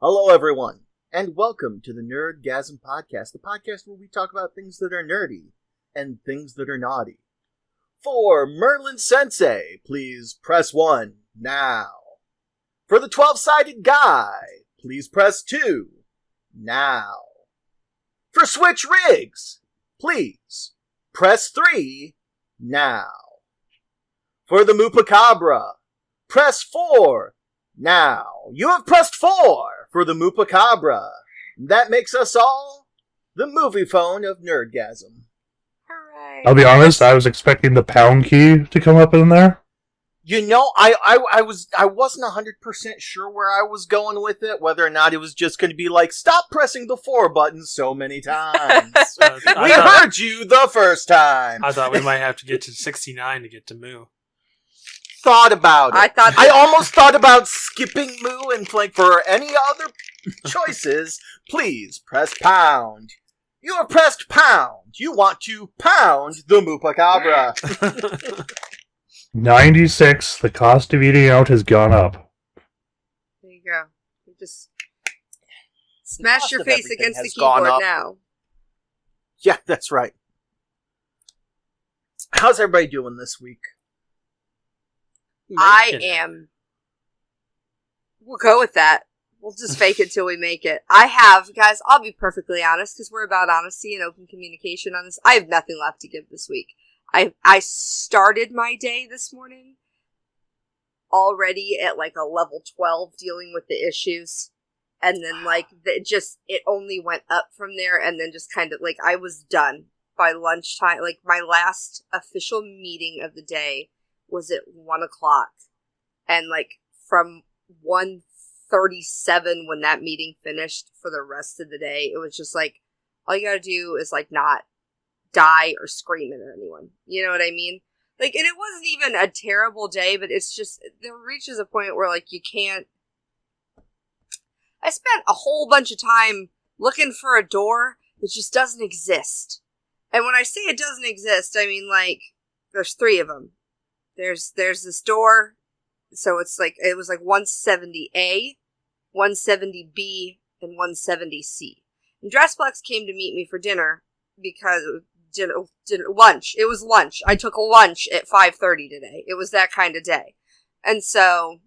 Hello, everyone, and welcome to the Nerdgasm Podcast, the podcast where we talk about things that are nerdy and things that are naughty. For Merlin Sensei, please press 1 now. For the 12-sided guy, please press 2 now. For Switch Riggs, please press 3 now. For the Moopacabra, press 4 now. You have pressed 4 for the Moopacabra. That makes us all the movie phone of Nerdgasm. Hooray. I'll be honest, I was expecting the pound key to come up in there. You know, I wasn't 100% sure where I was going with it, whether or not it was just going to be like, stop pressing the 4 button so many times. We heard you the first time. I thought we might have to get to 69 to get to Moo. Thought about it. I almost thought about skipping Moo and like for any other choices. Please press pound. You have pressed pound. You want to pound the Moopacabra. 96, the cost of eating out has gone up. There you go. You just smash your of face everything against the has gone keyboard up. now. Yeah, that's right. How's everybody doing this week? We'll go with that. We'll just fake it till we make it. Guys, I'll be perfectly honest, because we're about honesty and open communication on this. I have nothing left to give this week. I started my day this morning already at like a level 12 dealing with the issues. And then it only went up from there, and then just kind of like I was done by lunchtime. Like my last official meeting of the day was at 1 o'clock. And like from 1:37 when that meeting finished for the rest of the day, it was just like, all you gotta do is like not die or scream at anyone. You know what I mean? Like, and it wasn't even a terrible day, but it's just, there reaches a point where like you can't. I spent a whole bunch of time looking for a door that just doesn't exist. And when I say it doesn't exist, I mean like, there's 3 of them. There's this door, so it's like, it was like 170A, 170B, and 170C. And Dressplex came to meet me for dinner because lunch. It was lunch. I took a lunch at 5:30 today. It was that kind of day. And so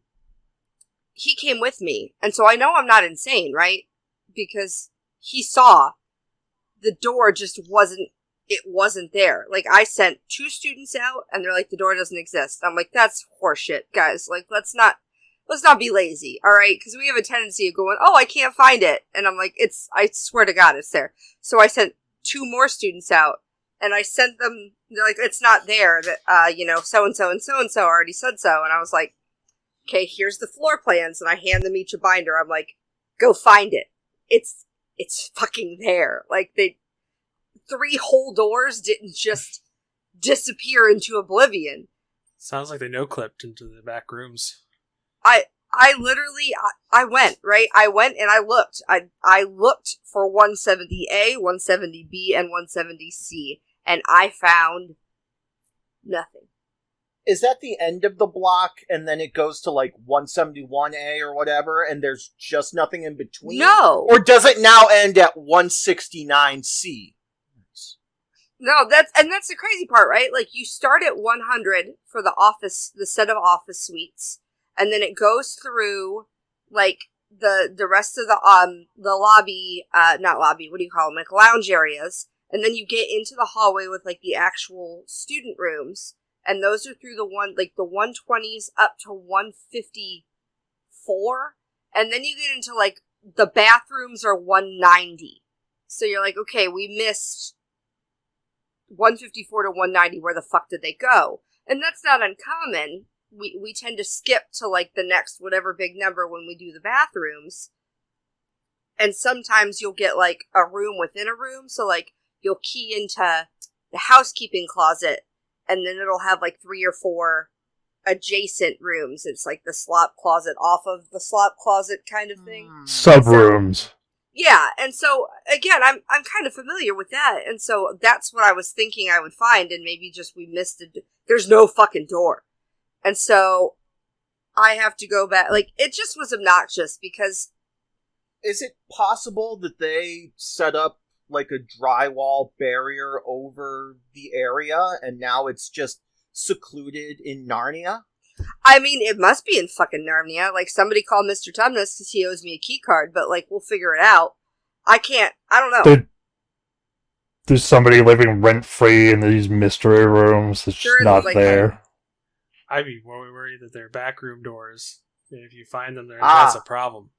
he came with me. And so I know I'm not insane, right? Because he saw the door just wasn't there. Like, I sent 2 students out, and they're like, the door doesn't exist. I'm like, that's horseshit, guys. Like, let's not be lazy, alright? Because we have a tendency of going, oh, I can't find it. And I'm like, I swear to God, it's there. So I sent 2 more students out, and I sent them, they're like, it's not there, that, so-and-so and so-and-so already said so. And I was like, okay, here's the floor plans, and I hand them each a binder. I'm like, go find it. It's fucking there. Like, 3 whole doors didn't just disappear into oblivion. Sounds like they no-clipped into the back rooms. I literally went, right? I went and I looked. I looked for 170A, 170B, and 170C, and I found nothing. Is that the end of the block, and then it goes to like 171A or whatever, and there's just nothing in between? No. Or does it now end at 169C? No, that's the crazy part, right? Like, you start at 100 for the set of office suites, and then it goes through, like, the rest of the lobby, not lobby, what do you call them, like, lounge areas, and then you get into the hallway with, like, the actual student rooms, and those are through the 120s up to 154, and then you get into, like, the bathrooms are 190. So you're like, okay, we missed 154 to 190, where the fuck did they go? And that's not uncommon. We tend to skip to, like, the next whatever big number when we do the bathrooms. And sometimes you'll get, like, a room within a room. So, like, you'll key into the housekeeping closet, and then it'll have, like, 3 or 4 adjacent rooms. It's, like, the slop closet off of the slop closet kind of thing. Subrooms. Yeah, and so, again, I'm kind of familiar with that, and so that's what I was thinking I would find, and maybe just we missed it. There's no fucking door. And so, I have to go back, like, it just was obnoxious, because Is it possible that they set up like a drywall barrier over the area and now it's just secluded in Narnia? I mean, it must be in fucking Narnia. Like, somebody call Mr. Tumnus because he owes me a key card, but, like, we'll figure it out. I don't know. There's somebody living rent-free in these mystery rooms that's Sure, just not like, there. I'd be worried that they're backroom doors. And if you find them there, that's a problem.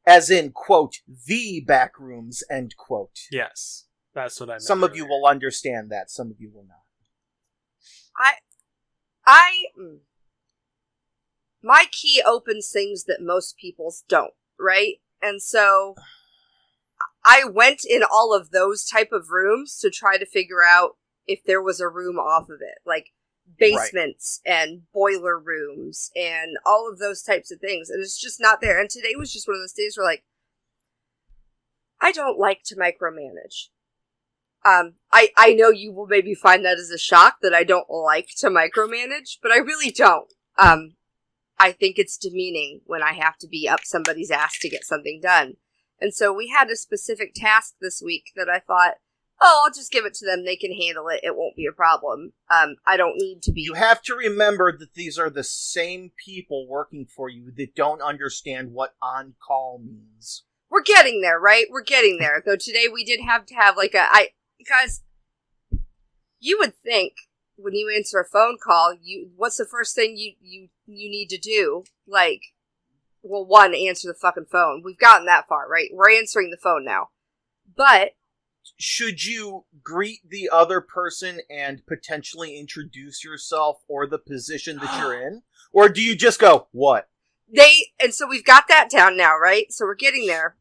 As in, quote, the back rooms, end quote. Yes, that's what I meant. Some of you will understand that, some of you will not. My key opens things that most people's don't, right? And so I went in all of those type of rooms to try to figure out if there was a room off of it, like basements and boiler rooms and all of those types of things, and it's just not there. And today was just one of those days where, like, I don't like to micromanage. I know you will maybe find that as a shock that I don't like to micromanage, but I really don't. I think it's demeaning when I have to be up somebody's ass to get something done. And so we had a specific task this week that I thought, I'll just give it to them. They can handle it. It won't be a problem. I don't need to be... You have to remember that these are the same people working for you that don't understand what on-call means. We're getting there, right? We're getting there. Though today we did have to have, like, guys, you would think when you answer a phone call, what's the first thing you need to do? Like, well, one, answer the fucking phone. We've gotten that far, right? We're answering the phone now. But should you greet the other person and potentially introduce yourself or the position that you're in? Or do you just go, what? And so we've got that down now, right? So we're getting there.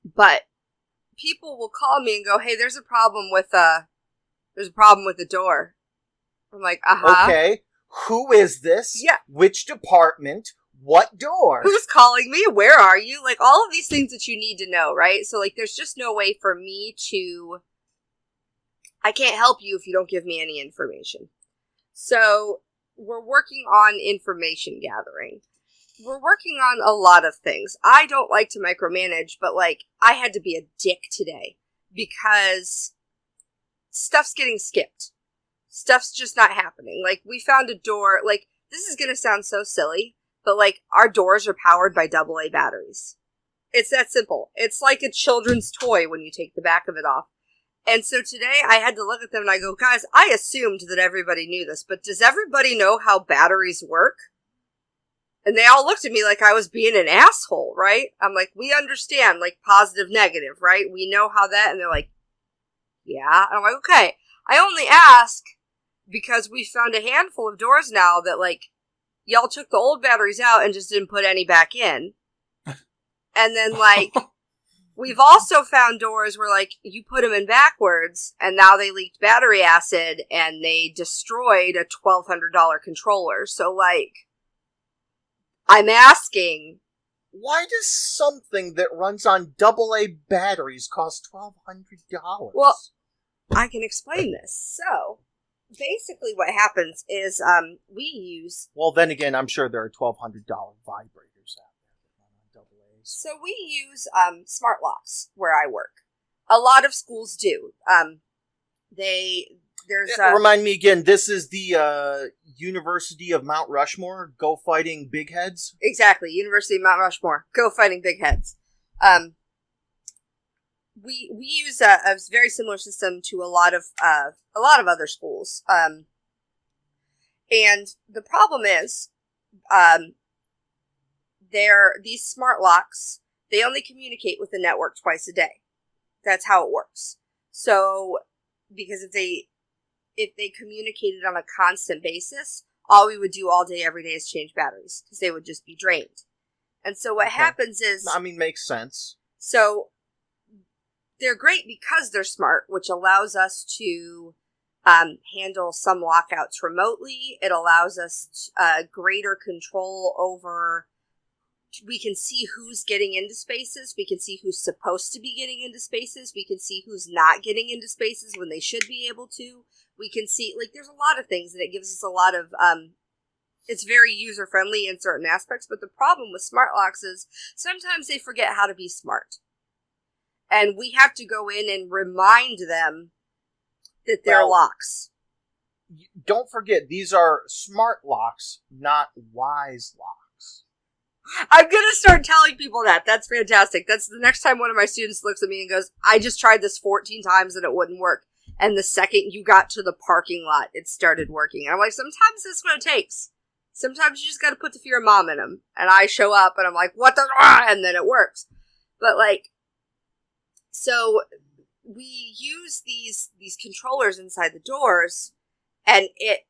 But people will call me and go, hey, there's a problem with the door. I'm like, Okay, who is this? Yeah. Which department? What door? Who's calling me? Where are you? Like, all of these things that you need to know, right? So, like, there's just no way for me to... I can't help you if you don't give me any information. So, we're working on information gathering. We're working on a lot of things. I don't like to micromanage, but, like, I had to be a dick today because stuff's getting skipped. Stuff's just not happening. Like, we found a door, like, this is gonna sound so silly, but, like, our doors are powered by AA batteries. It's that simple. It's like a children's toy when you take the back of it off. And so today I had to look at them and I go, guys, I assumed that everybody knew this, but does everybody know how batteries work? And they all looked at me like I was being an asshole, right? I'm like, we understand, like, positive, negative, right? We know how that, and they're like, yeah. And I'm like, okay. I only ask because we found a handful of doors now that, like, y'all took the old batteries out and just didn't put any back in. And then, like, we've also found doors where, like, you put them in backwards, and now they leaked battery acid, and they destroyed a $1,200 controller. So, like, I'm asking... Why does something that runs on AA batteries cost $1,200? Well, I can explain this. So, basically what happens is we use... Well, then again, I'm sure there are $1,200 vibrators out there that run on AA's. So we use smart locks where I work. A lot of schools do. Remind me again, this is the University of Mount Rushmore? Go fighting big heads? Exactly, University of Mount Rushmore. Go fighting big heads. We use a very similar system to a lot of other schools. And the problem is, these smart locks, they only communicate with the network twice a day. That's how it works. So, because if they communicated on a constant basis, all we would do all day, every day is change batteries, because they would just be drained. And so what happens is... I mean, makes sense. So, they're great because they're smart, which allows us to handle some lockouts remotely. It allows us greater control over... We can see who's getting into spaces. We can see who's supposed to be getting into spaces. We can see who's not getting into spaces when they should be able to. We can see, like, there's a lot of things that it gives us a lot of It's very user-friendly in certain aspects, but the problem with smart locks is sometimes they forget how to be smart. And we have to go in and remind them that they're locks. Don't forget, these are smart locks, not wise locks. I'm going to start telling people that. That's fantastic. That's the next time one of my students looks at me and goes, I just tried this 14 times and it wouldn't work. And the second you got to the parking lot, it started working. And I'm like, sometimes that's what it takes. Sometimes you just got to put the fear of mom in them. And I show up and I'm like, what the? And then it works. But like, so we use these controllers inside the doors, and it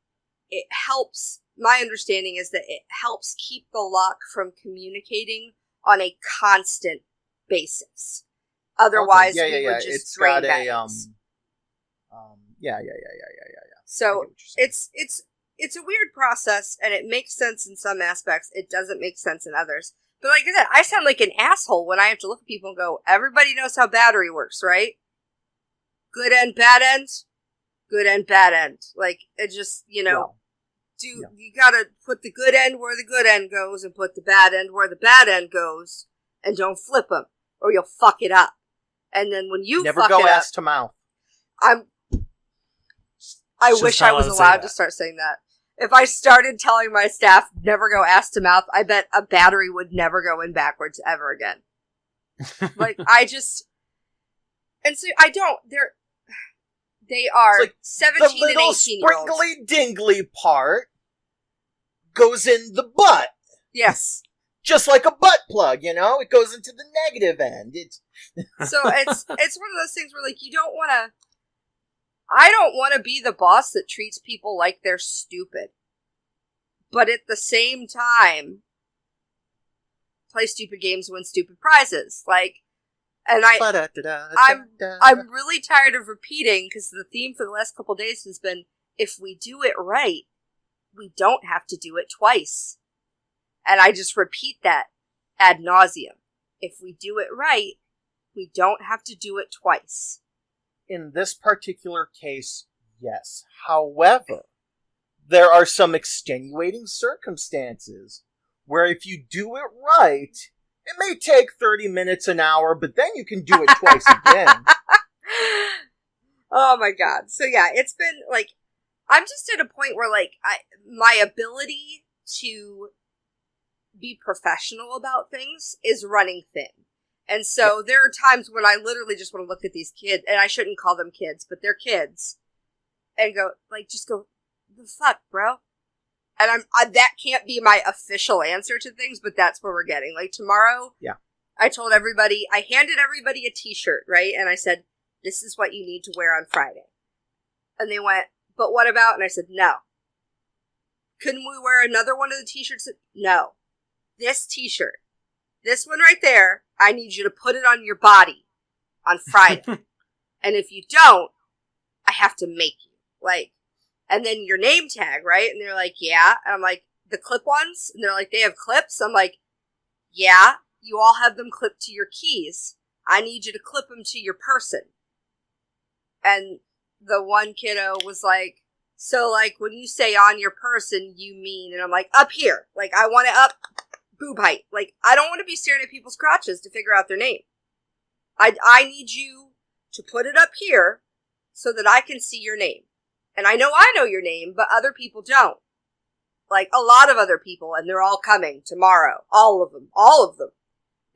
helps. My understanding is that it helps keep the lock from communicating on a constant basis. Otherwise, we would just drain batteries. Yeah. So it's a weird process, and it makes sense in some aspects. It doesn't make sense in others. But like I said, I sound like an asshole when I have to look at people and go, everybody knows how battery works, right? Good end, bad end. Good end, bad end. Like, it just, you gotta put the good end where the good end goes and put the bad end where the bad end goes, and don't flip them, or you'll fuck it up. And then when you never go ass to mouth. I wish I was allowed to start saying that. If I started telling my staff never go ass to mouth, I bet a battery would never go in backwards ever again. Like, and so I don't, they are like 17 and 18 year olds. The little sprinkly dingly part goes in the butt. Yes. Just like a butt plug, it goes into the negative end. So it's one of those things where, like, I don't want to be the boss that treats people like they're stupid. But at the same time, play stupid games, win stupid prizes. Like, and I'm really tired of repeating, because the theme for the last couple days has been, if we do it right, we don't have to do it twice. And I just repeat that ad nauseum. If we do it right, we don't have to do it twice. In this particular case, yes. However, there are some extenuating circumstances where if you do it right, it may take 30 minutes an hour, but then you can do it twice again. Oh my god. So yeah, it's been like, I'm just at a point where like my ability to be professional about things is running thin. And so there are times when I literally just want to look at these kids, and I shouldn't call them kids, but they're kids, and go, the fuck, bro? And that can't be my official answer to things, but that's where we're getting. Like, tomorrow, I handed everybody a t-shirt, right? And I said, this is what you need to wear on Friday. And they went, but what about? And I said, no. Couldn't we wear another one of the t-shirts? No. This t-shirt, this one right there, I need you to put it on your body on Friday. And if you don't, I have to make you. Like, and then your name tag, right? And they're like, yeah. And I'm like, the clip ones? And they're like, they have clips? I'm like, yeah. You all have them clipped to your keys. I need you to clip them to your person. And the one kiddo was like, so like, when you say on your person, you mean? And I'm like, up here. Like, I want it up boob height. Like, I don't want to be staring at people's crotches to figure out their name. I need you to put it up here so that I can see your name. And I know your name, but other people don't. Like, a lot of other people, and they're all coming tomorrow. All of them.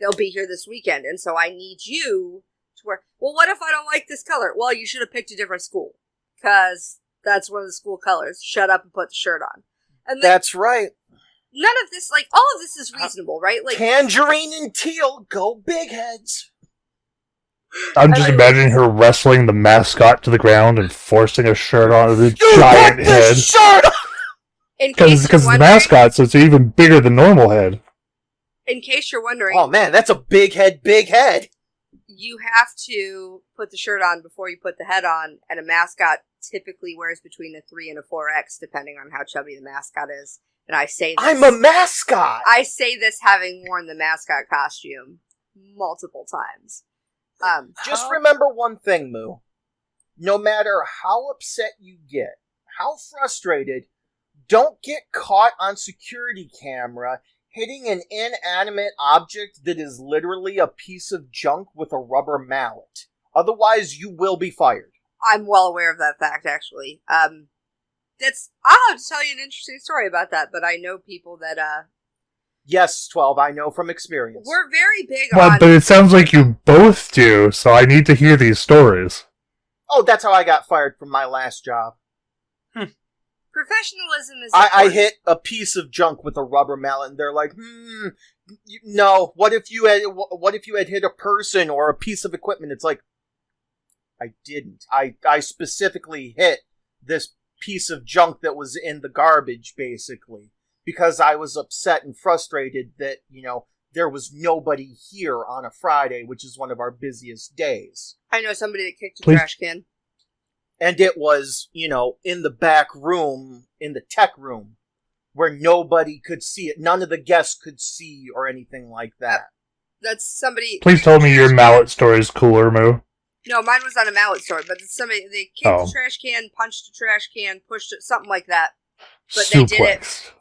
They'll be here this weekend, and so I need you to wear... Well, what if I don't like this color? Well, you should have picked a different school, because that's one of the school colors. Shut up and put the shirt on. And then, that's right. None of this, like, all of this is reasonable, right? Like, tangerine and teal, go big heads. I'm just imagining her wrestling the mascot to the ground and forcing a shirt on the giant head. Because the mascot, so it's even bigger than normal head. In case you're wondering... Oh man, that's a big head, big head! You have to put the shirt on before you put the head on, and a mascot typically wears between a 3 and a 4X, depending on how chubby the mascot is. And I say this... I'm a mascot! I say this having worn the mascot costume multiple times. Just remember one thing, Moo. No matter how upset you get, how frustrated, don't get caught on security camera hitting an inanimate object that is literally a piece of junk with a rubber mallet. Otherwise, you will be fired. I'm well aware of that fact, actually. I'll have to tell you an interesting story about that, but I know people that, Yes, 12, I know from experience. We're very big on... But it sounds like you both do, so I need to hear these stories. Oh, that's how I got fired from my last job. Professionalism is... I hit a piece of junk with a rubber mallet, and they're like, no, what if you had hit a person or a piece of equipment? It's like, I didn't. I specifically hit this piece of junk that was in the garbage, basically, because I was upset and frustrated that, there was nobody here on a Friday, which is one of our busiest days. I know somebody that kicked a trash can. And it was, in the back room, in the tech room, where nobody could see it. None of the guests could see or anything like that. That's somebody... Please tell me your mallet story is cooler, Moo. No, mine was not a mallet story, but they kicked the trash can, punched a trash can, pushed it, something like that. But they did it...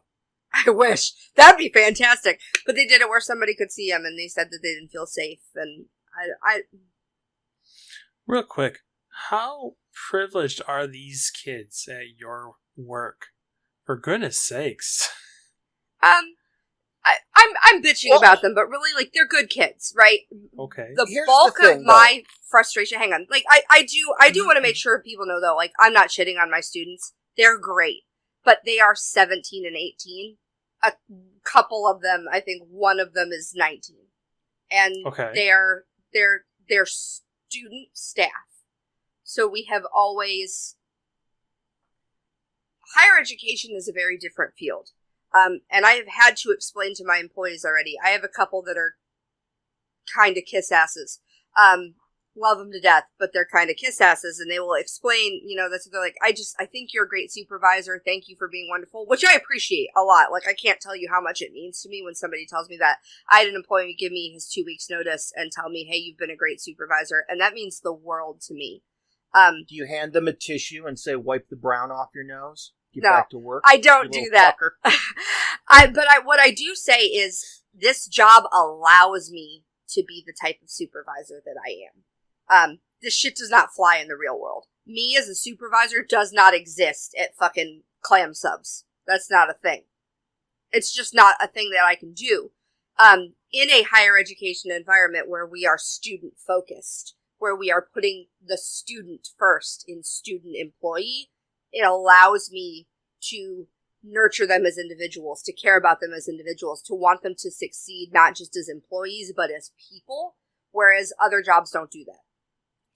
I wish. That'd be fantastic. But they did it where somebody could see them, and they said that they didn't feel safe, and I... Real quick, how privileged are these kids at your work? For goodness sakes. I'm bitching about them, but really, they're good kids, right? Okay. Here's bulk of my frustration, hang on, I do want to make sure people know, though, I'm not shitting on my students. They're great, but they are 17 and 18. A couple of them, I think one of them is 19. And they're student staff. So we have always... Higher education is a very different field. And I have had to explain to my employees already. I have a couple that are kind of kiss asses. Love them to death, but they're kind of kiss asses, and they will explain, that's what they're like, I think you're a great supervisor. Thank you for being wonderful, which I appreciate a lot. I can't tell you how much it means to me when somebody tells me that. I had an employee give me his 2 weeks notice and tell me, hey, you've been a great supervisor, and that means the world to me. Do you hand them a tissue and say, wipe the brown off your nose? Get back to work? I don't do that. What I do say is this job allows me to be the type of supervisor that I am. This shit does not fly in the real world. Me as a supervisor does not exist at fucking clam subs. That's not a thing. It's just not a thing that I can do. In a higher education environment where we are student focused, where we are putting the student first in student employee, it allows me to nurture them as individuals, to care about them as individuals, to want them to succeed not just as employees, but as people, whereas other jobs don't do that.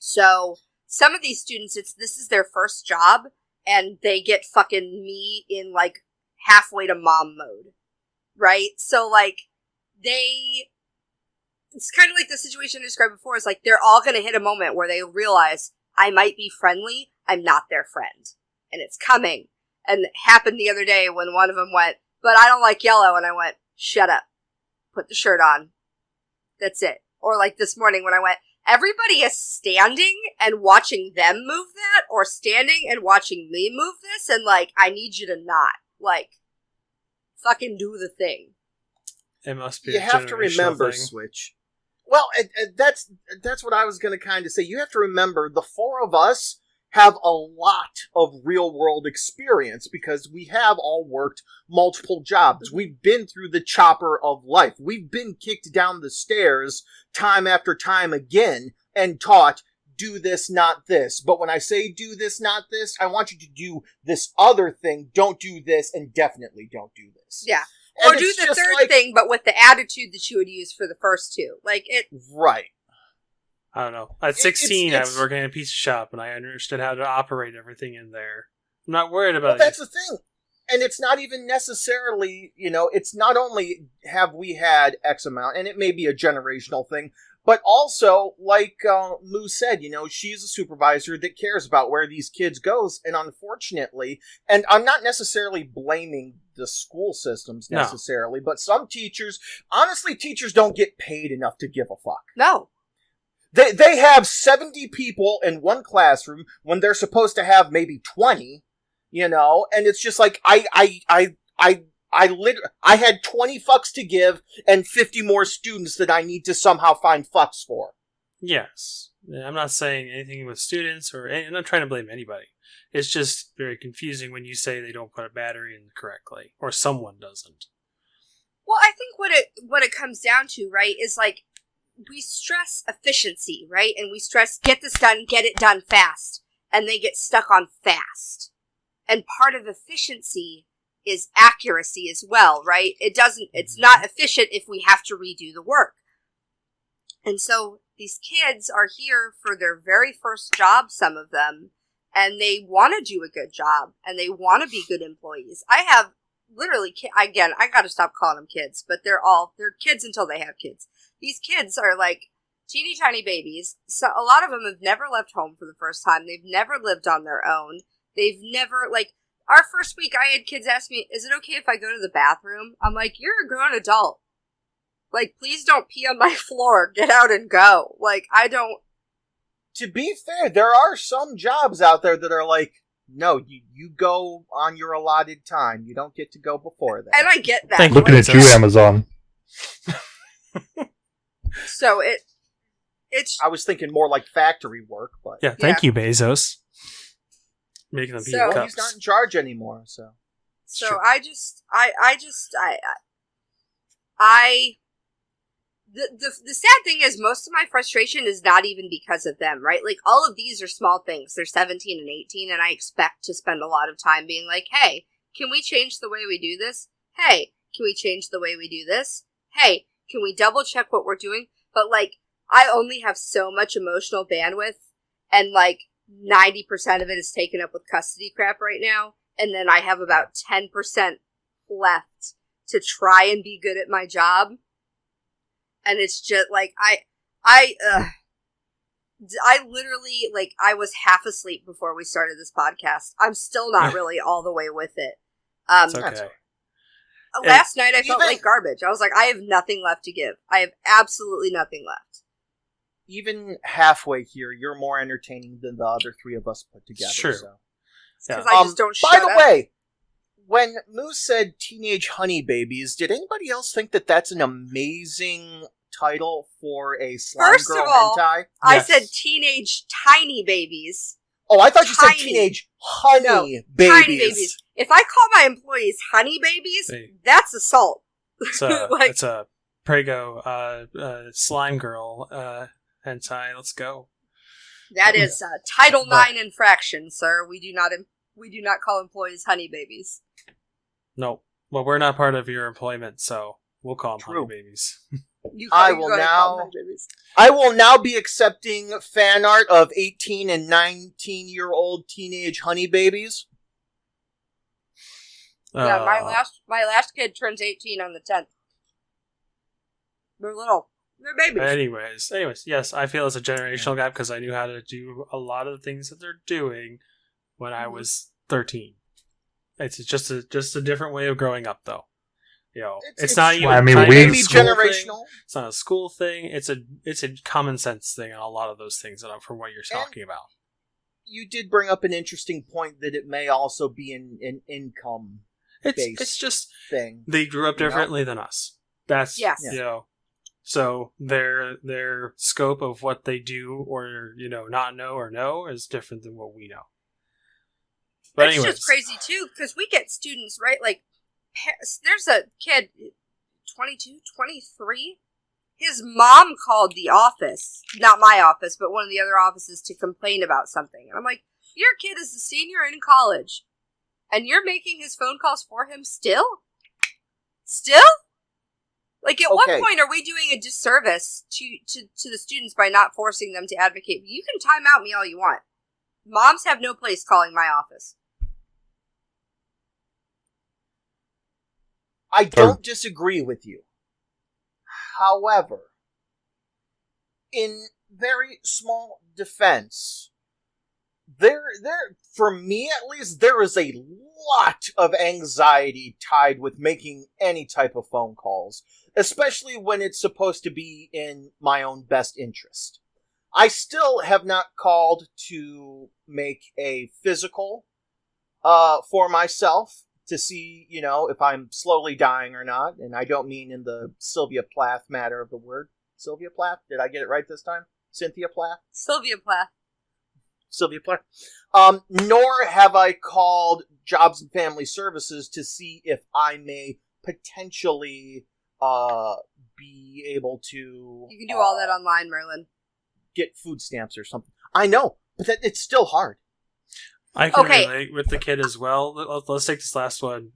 So some of these students, this is their first job, and they get fucking me in halfway to mom mode, right? So it's kind of like the situation I described before. It's they're all going to hit a moment where they realize I might be friendly, I'm not their friend, and it's coming. And it happened the other day when one of them went, but I don't like yellow, and I went, shut up, put the shirt on, that's it. Or this morning when I went, everybody is standing and watching them move that, or standing and watching me move this, and I need you to not fucking do the thing. It must be. You have to remember, Switch. Well, that's what I was going to kind of say. You have to remember the four of us have a lot of real-world experience because we have all worked multiple jobs. We've been through the chopper of life. We've been kicked down the stairs time after time again and taught, do this, not this. But when I say do this, not this, I want you to do this other thing. Don't do this, and definitely don't do this. Yeah. Or do the third thing, but with the attitude that you would use for the first two. Right. I don't know. At 16, I was working in a pizza shop, and I understood how to operate everything in there. I'm not worried about it. That's the thing. And it's not even necessarily, it's not only have we had X amount, and it may be a generational thing, but also, like Moo said, she's a supervisor that cares about where these kids goes, and unfortunately, and I'm not necessarily blaming the school systems necessarily, but some teachers, honestly, teachers don't get paid enough to give a fuck. No. They have 70 people in one classroom when they're supposed to have maybe 20, you know, and it's just like, I had 20 fucks to give and 50 more students that I need to somehow find fucks for. Yes. I'm not saying anything with students I'm not trying to blame anybody. It's just very confusing when you say they don't put a battery in correctly, or someone doesn't. Well, I think what it comes down to, right, is like, we stress efficiency, right? And we stress, get this done, get it done fast. And they get stuck on fast. And part of efficiency is accuracy as well, right? It's not efficient if we have to redo the work. And so these kids are here for their very first job, some of them, and they want to do a good job, and they want to be good employees. I have literally, again, I gotta stop calling them kids, but they're kids until they have kids. These kids are like teeny tiny babies. So a lot of them have never left home for the first time. They've never lived on their own. They've never, like, our first week I had kids ask me, is it okay if I go to the bathroom? I'm like, you're a grown adult. Like, please don't pee on my floor. Get out and go. Like, I don't... To be fair, there are some jobs out there that are like, no, you go on your allotted time. You don't get to go before that. And I get that. Looking at you, Amazon. So it's... I was thinking more like factory work, but... Yeah, thank you, Bezos. Making them pee in Well, cups. he's not in charge anymore, so... So Sure. The sad thing is, most of my frustration is not even because of them, right? Like, all of these are small things. They're 17 and 18, and I expect to spend a lot of time being like, hey, can we change the way we do this? Hey, can we change the way we do this? Hey, can we double check what we're doing? But, like, I only have so much emotional bandwidth, and, like, 90% of it is taken up with custody crap right now, and then I have about 10% left to try and be good at my job. And it's just, like, I literally, like, I was half asleep before we started this podcast. I'm still not really all the way with it. It's okay. Last night I felt like garbage. I was like, I have nothing left to give. I have absolutely nothing left. Even halfway here, you're more entertaining than the other three of us put together. Sure. So. Because I just don't shut By the up. way, when Moose said Teenage Honey Babies, did anybody else think that that's an amazing title for a slime First girl of all, hentai? I Yes. said teenage tiny babies. Oh, I thought you said Tiny. Teenage Honey No, Babies. Tiny babies. If I call my employees honey babies, Hey. that's assault. It's a, Like- it's a Prego slime girl hentai. Let's go. That is Title But- IX infraction, sir. We do not call employees honey babies. No. Well, we're not part of your employment, so we'll call them True. honey babies. You I you will gotta call now- them honey babies. I will now be accepting fan art of 18 and 19-year-old teenage honey babies. Yeah, my last kid turns 18 on the 10th. They're little. They're babies. Anyways, yes, I feel it's a generational gap because I knew how to do a lot of the things that they're doing when I was 13. It's just a different way of growing up, though. You know, it's not even. I mean, kind we- of a maybe school thing. generational. It's not a school thing. It's a common sense thing on a lot of those things that from what you're talking about. You did bring up an interesting point that it may also be an income It's just thing. they grew up You know? differently than us. That's Yes. you know. So their scope of what they do or not know or know is different than what we know. But It's anyways, just crazy, too, because we get students, right? Like, there's a kid, 22, 23. His mom called the office, not my office, but one of the other offices, to complain about something. And I'm like, your kid is a senior in college, and you're making his phone calls for him still? Still? Like, at what Okay. point are we doing a disservice to the students by not forcing them to advocate? You can time out me all you want. Moms have no place calling my office. I don't disagree with you. However, in very small defense, there for me at least, there is a lot of anxiety tied with making any type of phone calls, especially when it's supposed to be in my own best interest. I still have not called to make a physical for myself to see, if I'm slowly dying or not. And I don't mean in the Sylvia Plath matter of the word. Sylvia Plath? Did I get it right this time? Cynthia Plath? Sylvia Plath. Sylvia Plath. Nor have I called Jobs and Family Services to see if I may potentially be able to... You can do all that online, Merlin. Get food stamps or something. I know, but it's still hard. I can relate with the kid as well. Let's take this last one.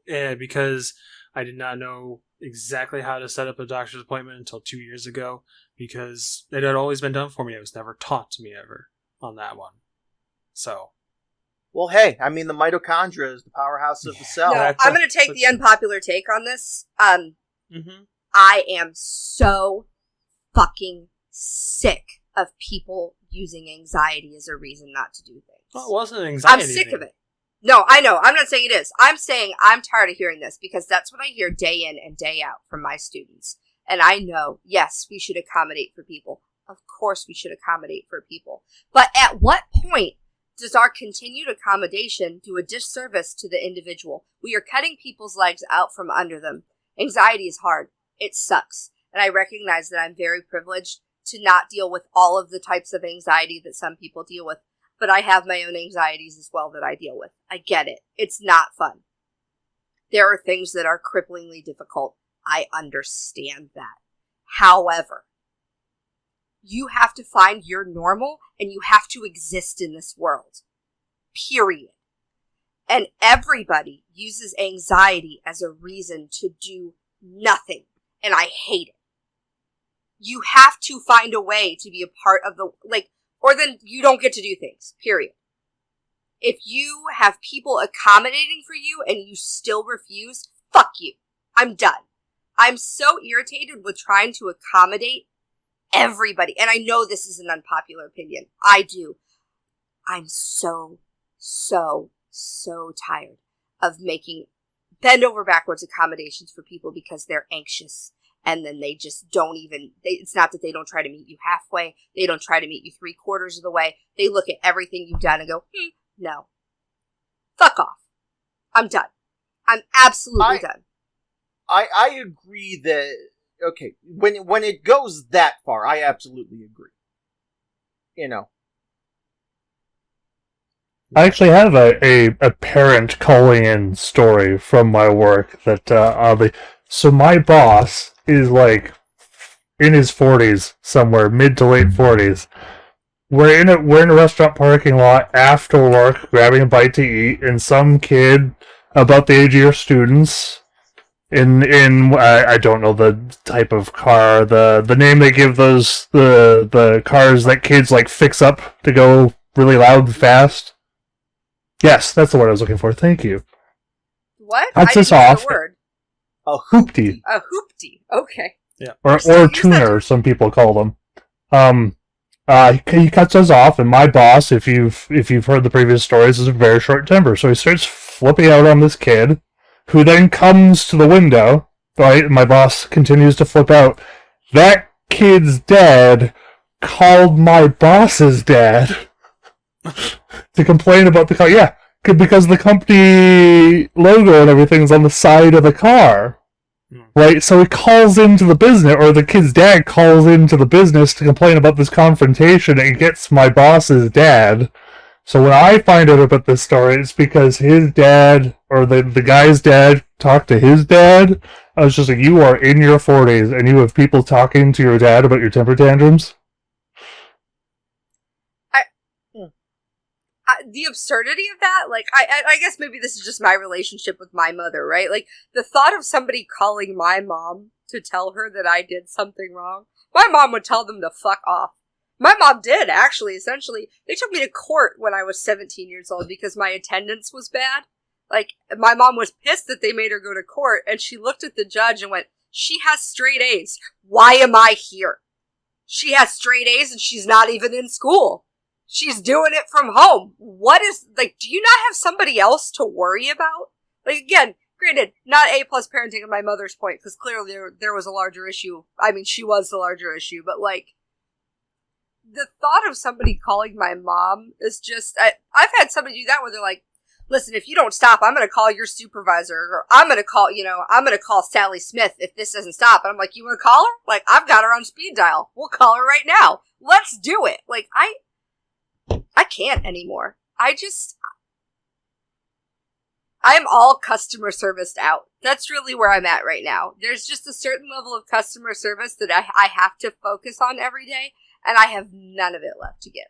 Because I did not know exactly how to set up a doctor's appointment until 2 years ago, because it had always been done for me. It was never taught to me ever on that one. So. Well, hey, I mean, the mitochondria is the powerhouse of the cell. No, I'm going to take the unpopular take on this. I am so fucking sick of people using anxiety as a reason not to do things. Well, it wasn't an anxiety I'm sick of it. No, I know. I'm not saying it is. I'm saying I'm tired of hearing this because that's what I hear day in and day out from my students. And I know, yes, we should accommodate for people. Of course we should accommodate for people. But at what point does our continued accommodation do a disservice to the individual? We are cutting people's legs out from under them. Anxiety is hard. It sucks. And I recognize that I'm very privileged to not deal with all of the types of anxiety that some people deal with. But I have my own anxieties as well that I deal with. I get it. It's not fun. There are things that are cripplingly difficult. I understand that. However, you have to find your normal and you have to exist in this world. Period. And everybody uses anxiety as a reason to do nothing. And I hate it. You have to find a way to be a part of the, or then you don't get to do things, period. If you have people accommodating for you and you still refuse, fuck you. I'm done. I'm so irritated with trying to accommodate everybody. And I know this is an unpopular opinion. I do. I'm so tired of making bend over backwards accommodations for people because they're anxious. And then they just don't even, it's not that they don't try to meet you halfway. They don't try to meet you 3/4 of the way. They look at everything you've done and go, no. Fuck off. I'm done. I'm absolutely done. I agree that, okay, when it goes that far, I absolutely agree. I actually have a parent calling in story from my work that, so my boss is in his 40s somewhere, mid to late 40s. We're in a restaurant parking lot after work, grabbing a bite to eat, and some kid about the age of your students in I don't know the type of car, the name they give those the cars that kids fix up to go really loud and fast. Yes, that's the word I was looking for. Thank you. What? Cuts us off. A hoopty. A hoopty. Okay. Yeah. Or tuner, some people call them. He cuts us off, and my boss, if you've heard the previous stories, is a very short temper. So he starts flipping out on this kid, who then comes to the window. Right, my boss continues to flip out. That kid's dad called my boss's dad to complain about the car. Yeah, because the company logo and everything's on the side of the car. Right, so he calls into the business, or the kid's dad calls into the business to complain about this confrontation, and gets my boss's dad. So when I find out about this story, it's because his dad, or the guy's dad, talked to his dad. I was just like, you are in your 40s, and you have people talking to your dad about your temper tantrums? The absurdity of that, I guess maybe this is just my relationship with my mother, right? The thought of somebody calling my mom to tell her that I did something wrong, my mom would tell them to fuck off. My mom did, actually, essentially. They took me to court when I was 17 years old because my attendance was bad. My mom was pissed that they made her go to court, and she looked at the judge and went, she has straight A's. Why am I here? She has straight A's and she's not even in school. She's doing it from home. What is, do you not have somebody else to worry about? Again, granted, not A+ parenting at my mother's point, because clearly there was a larger issue. I mean, she was the larger issue, but the thought of somebody calling my mom is just, I've had somebody do that where they're like, listen, if you don't stop, I'm going to call your supervisor, or I'm going to call Sally Smith if this doesn't stop. And I'm like, you want to call her? Like, I've got her on speed dial. We'll call her right now. Let's do it. Like, I can't anymore. I'm all customer serviced out. That's really where I'm at right now. There's just a certain level of customer service that I have to focus on every day, and I have none of it left to give.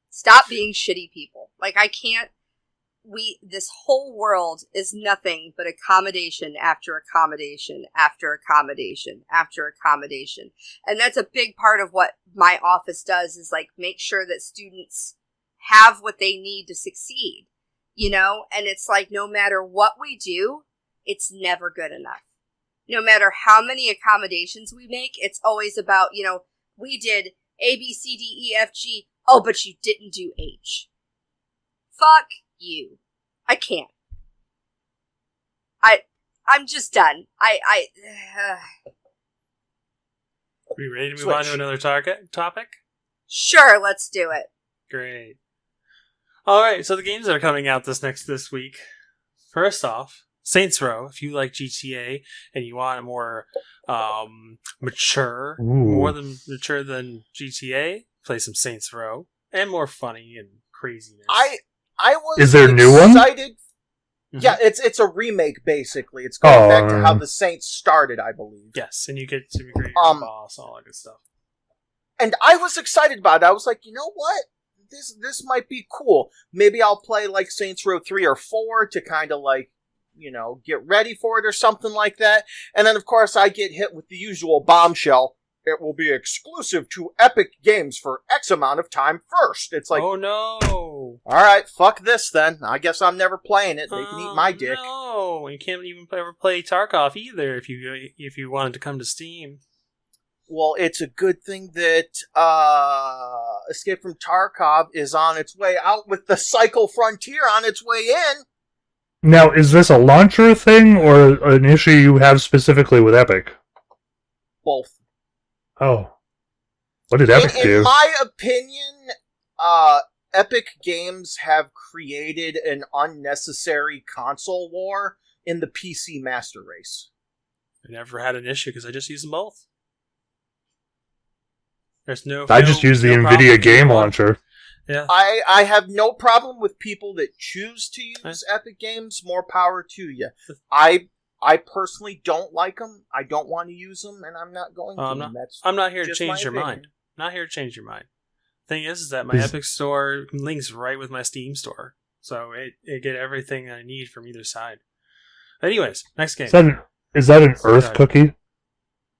Stop being shitty people. Like, I can't... This whole world is nothing but accommodation after accommodation after accommodation after accommodation. And that's a big part of what my office does, is, like, make sure that students have what they need to succeed, and it's like, no matter what we do, it's never good enough. No matter how many accommodations we make, it's always about, we did A, B, C, D, E, F, G. Oh, but you didn't do H. Fuck you. I can't. I'm just done. Are we ready to move on to another topic? Sure, let's do it. Great. Alright, so the games that are coming out this week. First off, Saints Row. If you like GTA and you want a more mature, more than mature than GTA, play some Saints Row. And more funny and craziness. I was Is there a new one? Excited. Mm-hmm. Yeah, it's a remake, basically. It's going back to how the Saints started, I believe. Yes, and you get to create your boss, all that good stuff. And I was excited about it. I was like, you know what? This might be cool. Maybe I'll play like Saints Row 3 or 4 to kind of like, get ready for it or something like that. And then, of course, I get hit with the usual bombshell. It will be exclusive to Epic Games for X amount of time first. It's like, oh no! Alright, fuck this then. I guess I'm never playing it. They can eat my dick. No, you can't even ever play Tarkov either if you wanted to come to Steam. Well, it's a good thing that Escape from Tarkov is on its way out with the Cycle Frontier on its way in. Now, is this a launcher thing or an issue you have specifically with Epic? Both. Oh. What did Epic do? In my opinion, Epic Games have created an unnecessary console war in the PC master race. I never had an issue because I just use them both. I just use the NVIDIA game launcher. Yeah. I have no problem with people that choose to use Epic Games. More power to you. I personally don't like them. I don't want to use them, and I'm not going to. I'm not here to change your mind. Not here to change your mind. Thing is that my Epic store links right with my Steam store, so it get everything I need from either side. Anyways, next game. Is that an Earth cookie?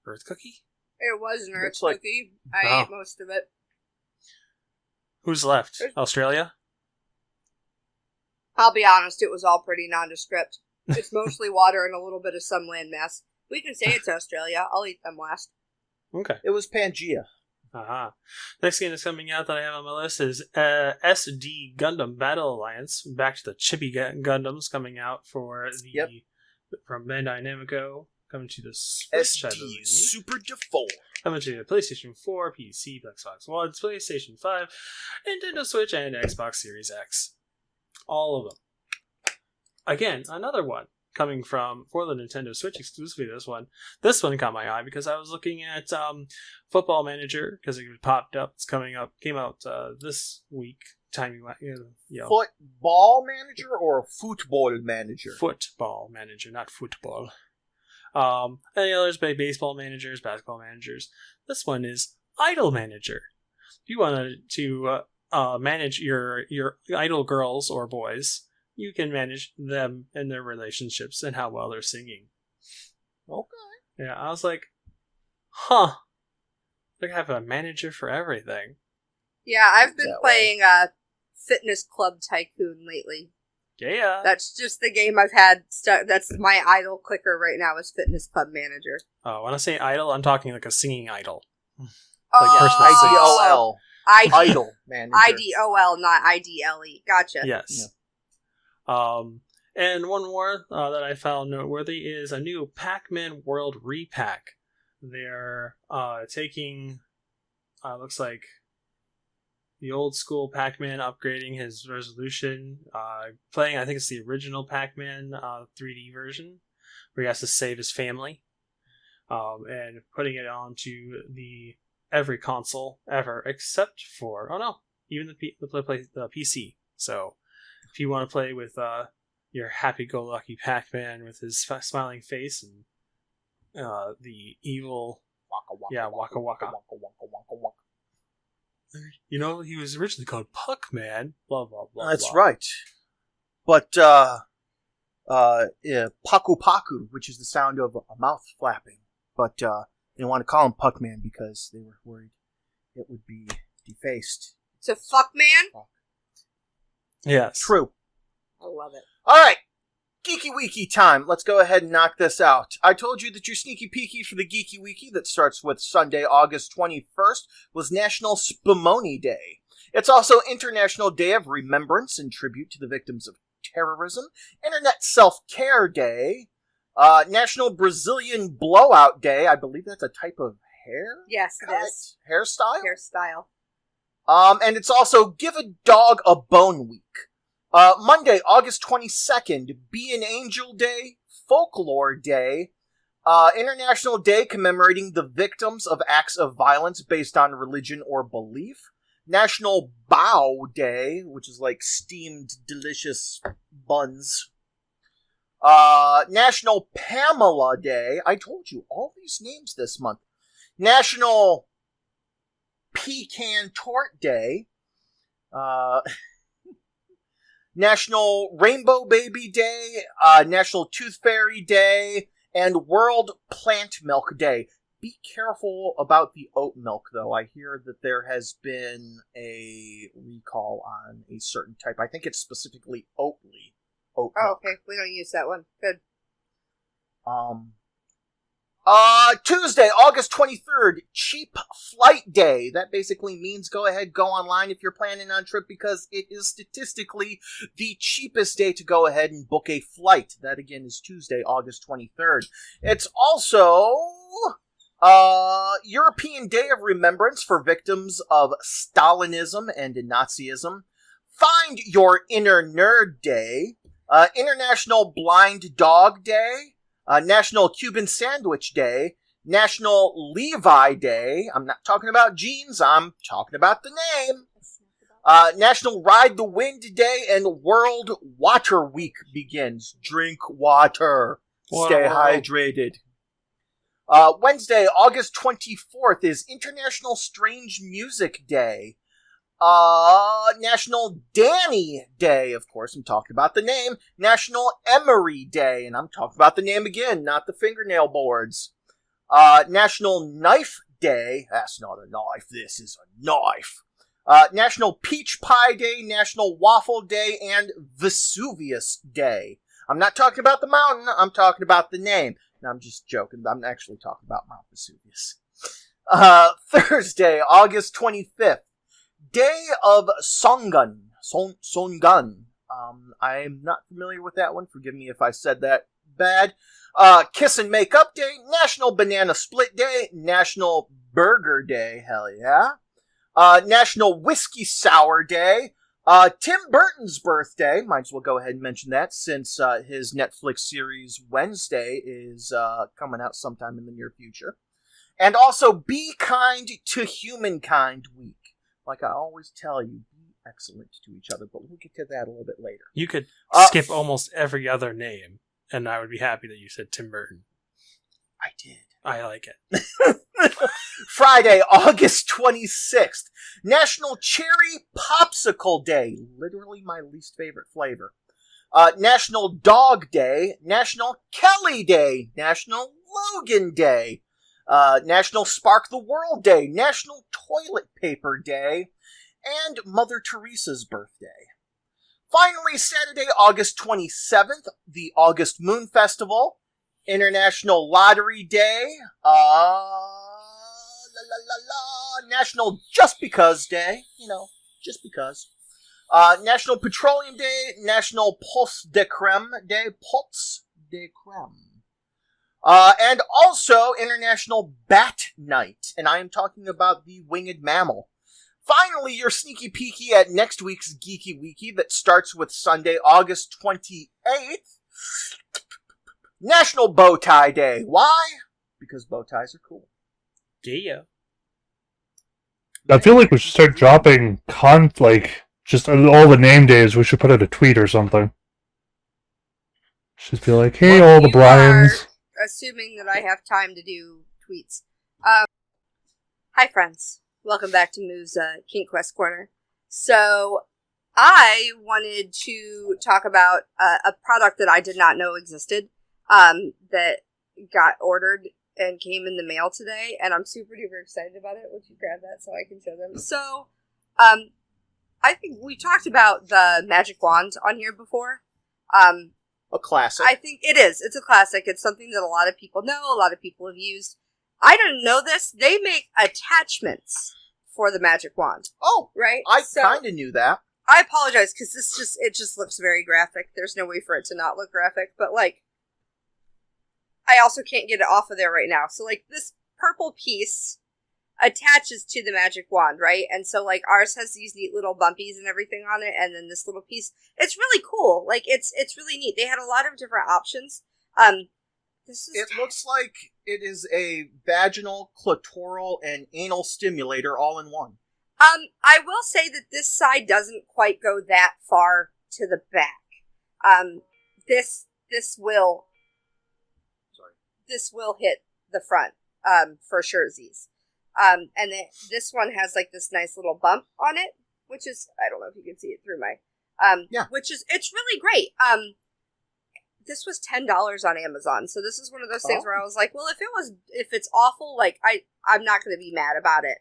Earth cookie? It was an Earth cookie. I ate most of it. Who's left? Australia? I'll be honest, it was all pretty nondescript. It's mostly water and a little bit of some landmass. We can say it's Australia. I'll eat them last. Okay. It was Pangea. Aha. Next game that's coming out that I have on my list is SD Gundam Battle Alliance. Back to the Chibi Gundams coming out for from Bandai Namco. Coming to the Switch, SD Super Default. Coming to the PlayStation 4, PC, Xbox One, PlayStation 5, Nintendo Switch, and Xbox Series X. All of them. Again, another one coming for the Nintendo Switch exclusively. This one caught my eye because I was looking at Football Manager because it popped up. Came out this week. Football Manager or Football Manager? Football Manager, not football. And the others by baseball managers, basketball managers. This one is Idol Manager. If you wanted to manage your idol girls or boys, you can manage them and their relationships and how well they're singing. Okay. Yeah, I was like, huh. They have a manager for everything. Yeah, I've been playing Fitness Club Tycoon lately. Yeah. That's just the game I've had. That's my idol clicker right now is Fitness Club Manager. Oh, when I say idol, I'm talking like a singing idol. IDOL. Idol Manager. IDOL, not IDLE. Gotcha. Yes. Yeah. And one more that I found noteworthy is a new Pac-Man World Repack. They're taking, looks like, the old school Pac-Man upgrading his resolution, playing, I think it's the original Pac-Man 3D version, where he has to save his family, and putting it onto every console ever, except for, even the PC. So, if you want to play with your happy-go-lucky Pac-Man with his smiling face and the evil, waka waka. You know, he was originally called Puckman. Blah blah blah. That's blah. right. But Paku Paku, which is the sound of a mouth flapping. But they didn't want to call him Puckman because they were worried it would be defaced. So Fuckman? Yes. True. I love it. All right. Geeky Weeky time. Let's go ahead and knock this out. I told you that your sneaky peeky for the Geeky Weeky that starts with Sunday, August 21st was National Spumoni Day. It's also International Day of Remembrance and Tribute to the Victims of Terrorism, Internet Self-Care Day, National Brazilian Blowout Day. I believe that's a type of hair? Yes, it is. Hairstyle? Hairstyle. And it's also Give a Dog a Bone Week. Monday, August 22nd, Be an Angel Day, Folklore Day, International Day commemorating the victims of acts of violence based on religion or belief, National Bao Day, which is like steamed delicious buns, National Pamela Day, I told you, all these names this month, National Pecan Tort Day, National Rainbow Baby Day, National Tooth Fairy Day, and World Plant Milk Day. Be careful about the oat milk, though. I hear that there has been a recall on a certain type. I think it's specifically Oatly. Oat milk. Okay. We don't use that one. Good. Tuesday, August 23rd, Cheap Flight Day. That basically means go online if you're planning on a trip because it is statistically the cheapest day to go ahead and book a flight. That again is Tuesday, August 23rd. It's also European Day of Remembrance for victims of Stalinism and Nazism. Find Your Inner Nerd Day. International Blind Dog Day. National Cuban Sandwich Day, National Levi Day. I'm not talking about jeans, I'm talking about the name. National Ride the Wind Day and World Water Week begins. Drink water. Stay hydrated. Wednesday, August 24th is International Strange Music Day. National Danny Day, of course, I'm talking about the name. National Emery Day, and I'm talking about the name again, not the fingernail boards. National Knife Day, that's not a knife, this is a knife. National Peach Pie Day, National Waffle Day, and Vesuvius Day. I'm not talking about the mountain, I'm talking about the name. No, I'm just joking, I'm actually talking about Mount Vesuvius. Thursday, August 25th. Day of Songun. Songun. I'm not familiar with that one. Forgive me if I said that bad. Kiss and Make Up Day. National Banana Split Day. National Burger Day. Hell yeah. National Whiskey Sour Day. Tim Burton's birthday. Might as well go ahead and mention that since his Netflix series Wednesday is coming out sometime in the near future. And also Be Kind to Humankind Week. Like I always tell you, be excellent to each other, but we'll get to that a little bit later. You could skip almost every other name, and I would be happy that you said Tim Burton. I did. I like it. Friday, August 26th, National Cherry Popsicle Day. Literally my least favorite flavor. National Dog Day, National Kelly Day, National Logan Day, National Spark the World Day, National Toilet Paper Day, and Mother Teresa's birthday. Finally, Saturday, August 27th, the August Moon Festival, International Lottery Day, National Just Because Day, just because. National Petroleum Day, National Pots de Creme Day, Pots de Creme. And also International Bat Night, and I am talking about the winged mammal. finally, your sneaky peeky at next week's Geeky Weeky that starts with Sunday, August 28th. National Bow Tie Day. Why? Because bow ties are cool. Yeah. I feel like we should start dropping just all the name days. We should put out a tweet or something. Just be like, hey, Well, all the you Bryans. are assuming that I have time to do tweets. Hi, friends. Welcome back to Moo's Kink Quest Corner. So, I wanted to talk about a product that I did not know existed, that got ordered and came in the mail today, and I'm super duper excited about it. Would you grab that so I can show them? So, I think we talked about the magic wand on here before. A classic. I think it is. It's a classic. It's something that a lot of people know, a lot of people have used. I didn't know this. They make attachments for the magic wand. Oh, right? I kind of knew that. I apologize, because it just looks very graphic. There's no way for it to not look graphic, but, like, I also can't get it off of there right now. So, like, this purple piece attaches to the magic wand, right? And so, like, ours has these neat little bumpies and everything on it, and then this little piece. It's really cool. Like, it's really neat. They had a lot of different options. It looks like it is a vaginal, clitoral, and anal stimulator all in one. I will say that this side doesn't quite go that far to the back. This will hit the front, for surezies. And this one has, like, this nice little bump on it, which is, I don't know if you can see it through my, it's really great. This was $10 on Amazon, so this is one of those things where I was like, well, if it's awful, like, I'm not going to be mad about it.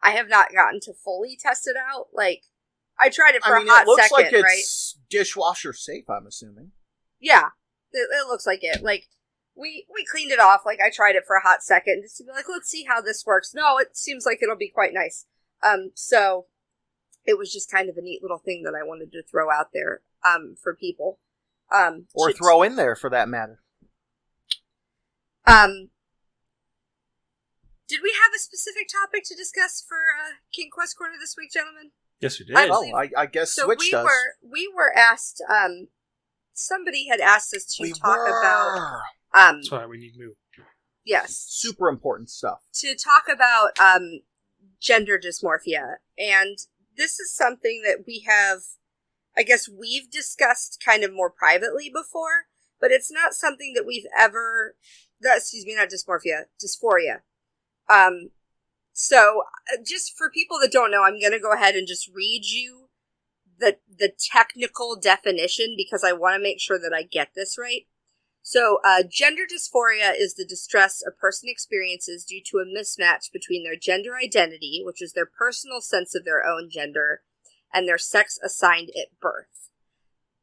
I have not gotten to fully test it out. Like, I tried it for a hot second, it looks like it's dishwasher safe, I'm assuming. Yeah, it looks like it. Like, we cleaned it off. Like, I tried it for a hot second just to be like, let's see how this works. No, it seems like it'll be quite nice. So it was just kind of a neat little thing that I wanted to throw out there, for people. Or throw in there, for that matter. Did we have a specific topic to discuss for Kink Quest Corner this week, gentlemen? Yes, we did. I guess so Switch does. We were asked, somebody had asked us to talk about... That's why we need Moo. Yes. Super important stuff. To talk about gender dysmorphia. And this is something that we have, I guess we've discussed kind of more privately before, but it's not something that we've ever... not dysmorphia, dysphoria. So just for people that don't know, I'm going to go ahead and just read you the technical definition, because I want to make sure that I get this right. So, gender dysphoria is the distress a person experiences due to a mismatch between their gender identity, which is their personal sense of their own gender, and their sex assigned at birth.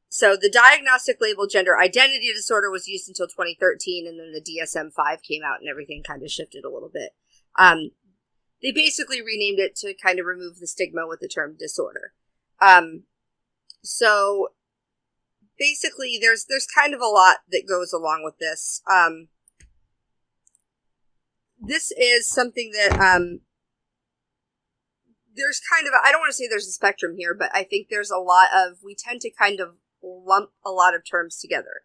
So, the diagnostic label gender identity disorder was used until 2013, and then the DSM-5 came out and everything kind of shifted a little bit. They basically renamed it to kind of remove the stigma with the term disorder. So basically there's kind of a lot that goes along with this. This is something that, there's kind of, I don't want to say there's a spectrum here, but I think there's we tend to kind of lump a lot of terms together.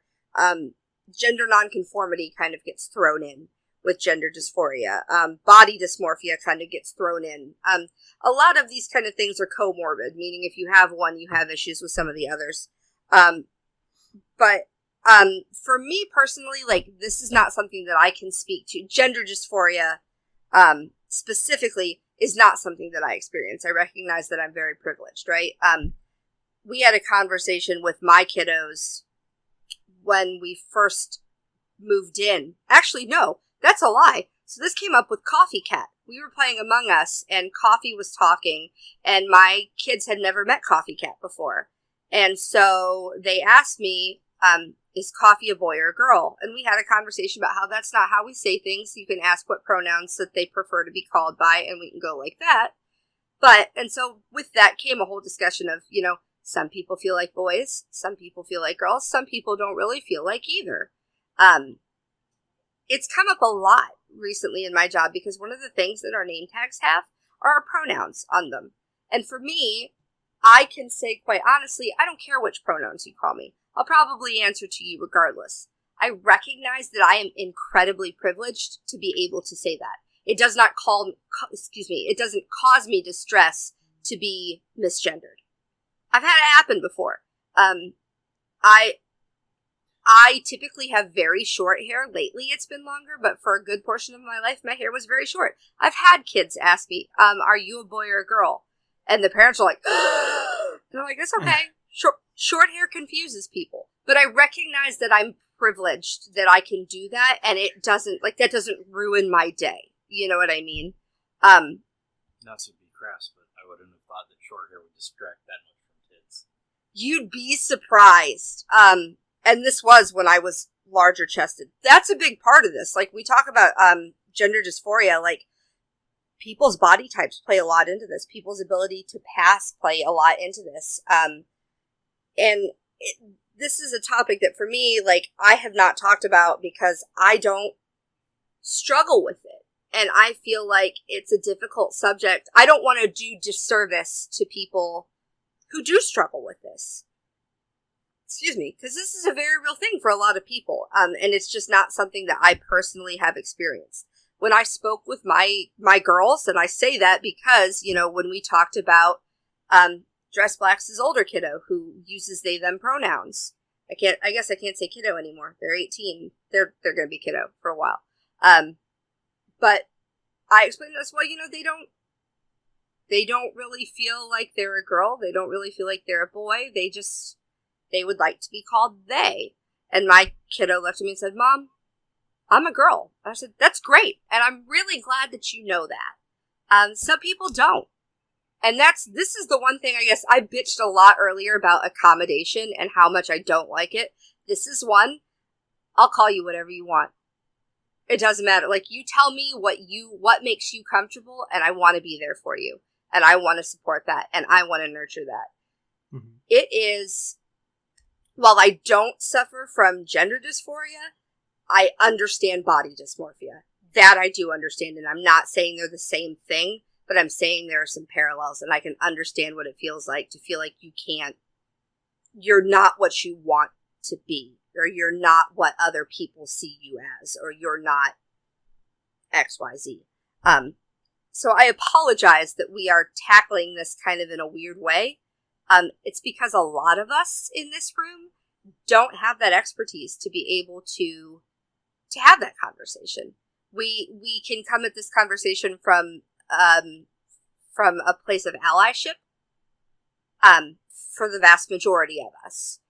Gender nonconformity kind of gets thrown in with gender dysphoria. Body dysmorphia kind of gets thrown in. A lot of these kind of things are comorbid, meaning if you have one, you have issues with some of the others. But for me personally, like, this is not something that I can speak to. Gender dysphoria, specifically, is not something that I experience. I recognize that I'm very privileged, right? We had a conversation with my kiddos when we first moved in. Actually, no, that's a lie. So this came up with Coffee Cat. We were playing Among Us, and Coffee was talking, and my kids had never met Coffee Cat before. And so they asked me, is Coffee a boy or a girl? And we had a conversation about how that's not how we say things. You can ask what pronouns that they prefer to be called by, and we can go like that. And so with that came a whole discussion of, some people feel like boys, some people feel like girls, some people don't really feel like either. It's come up a lot recently in my job, because one of the things that our name tags have are our pronouns on them. And for me, I can say quite honestly, I don't care which pronouns you call me. I'll probably answer to you regardless. I recognize that I am incredibly privileged to be able to say that. It does not it doesn't cause me distress to be misgendered. I've had it happen before. I typically have very short hair. Lately it's been longer, but for a good portion of my life, my hair was very short. I've had kids ask me, are you a boy or a girl? And the parents are like, and I'm like, it's okay. Short hair confuses people. But I recognize that I'm privileged that I can do that, and it doesn't, that doesn't ruin my day. You know what I mean? Not to be crass, but I wouldn't have thought that short hair would distract that much from kids. You'd be surprised. And this was when I was larger chested. That's a big part of this. Like, we talk about gender dysphoria, like, people's body types play a lot into this. People's ability to pass play a lot into this. This is a topic that for me, like, I have not talked about because I don't struggle with it. And I feel like it's a difficult subject. I don't want to do disservice to people who do struggle with this. Excuse me, because this is a very real thing for a lot of people. And it's just not something that I personally have experienced. When I spoke with my girls, and I say that because, when we talked about Dress Black's older kiddo who uses they them pronouns. I guess I can't say kiddo anymore. They're 18. They're going to be kiddo for a while. But I explained to us, well, they don't really feel like they're a girl. They don't really feel like they're a boy. They would like to be called they. And my kiddo looked at me and said, Mom, I'm a girl. I said, that's great. And I'm really glad that you know that. Some people don't. And this is the one thing, I guess, I bitched a lot earlier about accommodation and how much I don't like it. This is one. I'll call you whatever you want. It doesn't matter. Like, you tell me what makes you comfortable, and I want to be there for you. And I want to support that, and I want to nurture that. Mm-hmm. It is, while I don't suffer from gender dysphoria, I understand body dysmorphia. That I do understand, and I'm not saying they're the same thing, but I'm saying there are some parallels, and I can understand what it feels like to feel like you're not what you want to be, or you're not what other people see you as, or you're not XYZ. So I apologize that we are tackling this kind of in a weird way. It's because a lot of us in this room don't have that expertise to be able to have that conversation. We can come at this conversation from a place of allyship, for the vast majority of us.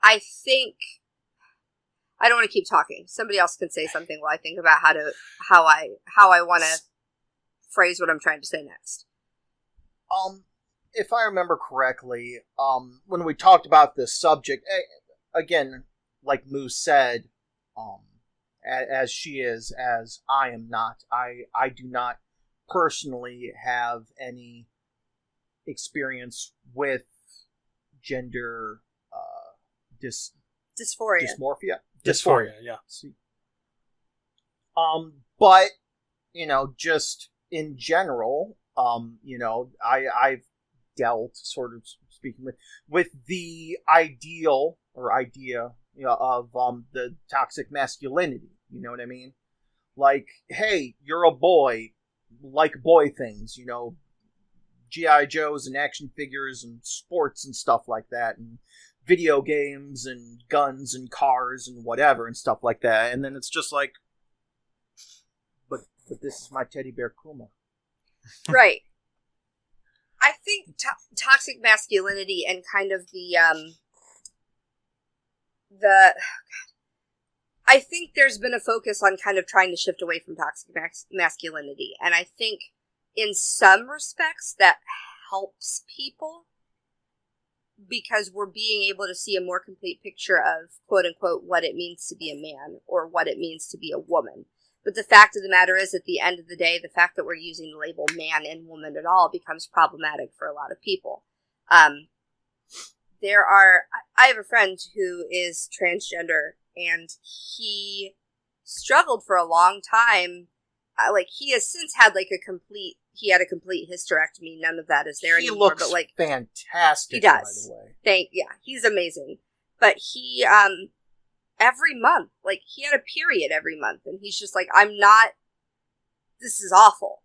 I think, I don't want to keep talking. Somebody else can say something while I think about how I want to phrase what I'm trying to say next. If I remember correctly, when we talked about this subject, again, like Moose said, as she is, as I am not, I do not personally have any experience with gender dysphoria. Dysphoria, yeah. See. But just in general, I've dealt, sort of speaking, with the ideal or idea of the toxic masculinity. You know what I mean? Like, hey, you're a boy, like boy things, G.I. Joes and action figures and sports and stuff like that, and video games and guns and cars and whatever and stuff like that. And then it's just like, but this is my teddy bear Kuma. Right. I think toxic masculinity and kind of I think there's been a focus on kind of trying to shift away from toxic masculinity. And I think in some respects that helps people, because we're being able to see a more complete picture of, quote unquote, what it means to be a man or what it means to be a woman. But the fact of the matter is, at the end of the day, the fact that we're using the label man and woman at all becomes problematic for a lot of people. I have a friend who is transgender, and he struggled for a long time like, he has since had, like, he had a complete hysterectomy. None of that is there anymore. He looks but, like, fantastic, he does. by the way. He's amazing. But he, every month, like, he had a period every month, and he's just like, this is awful.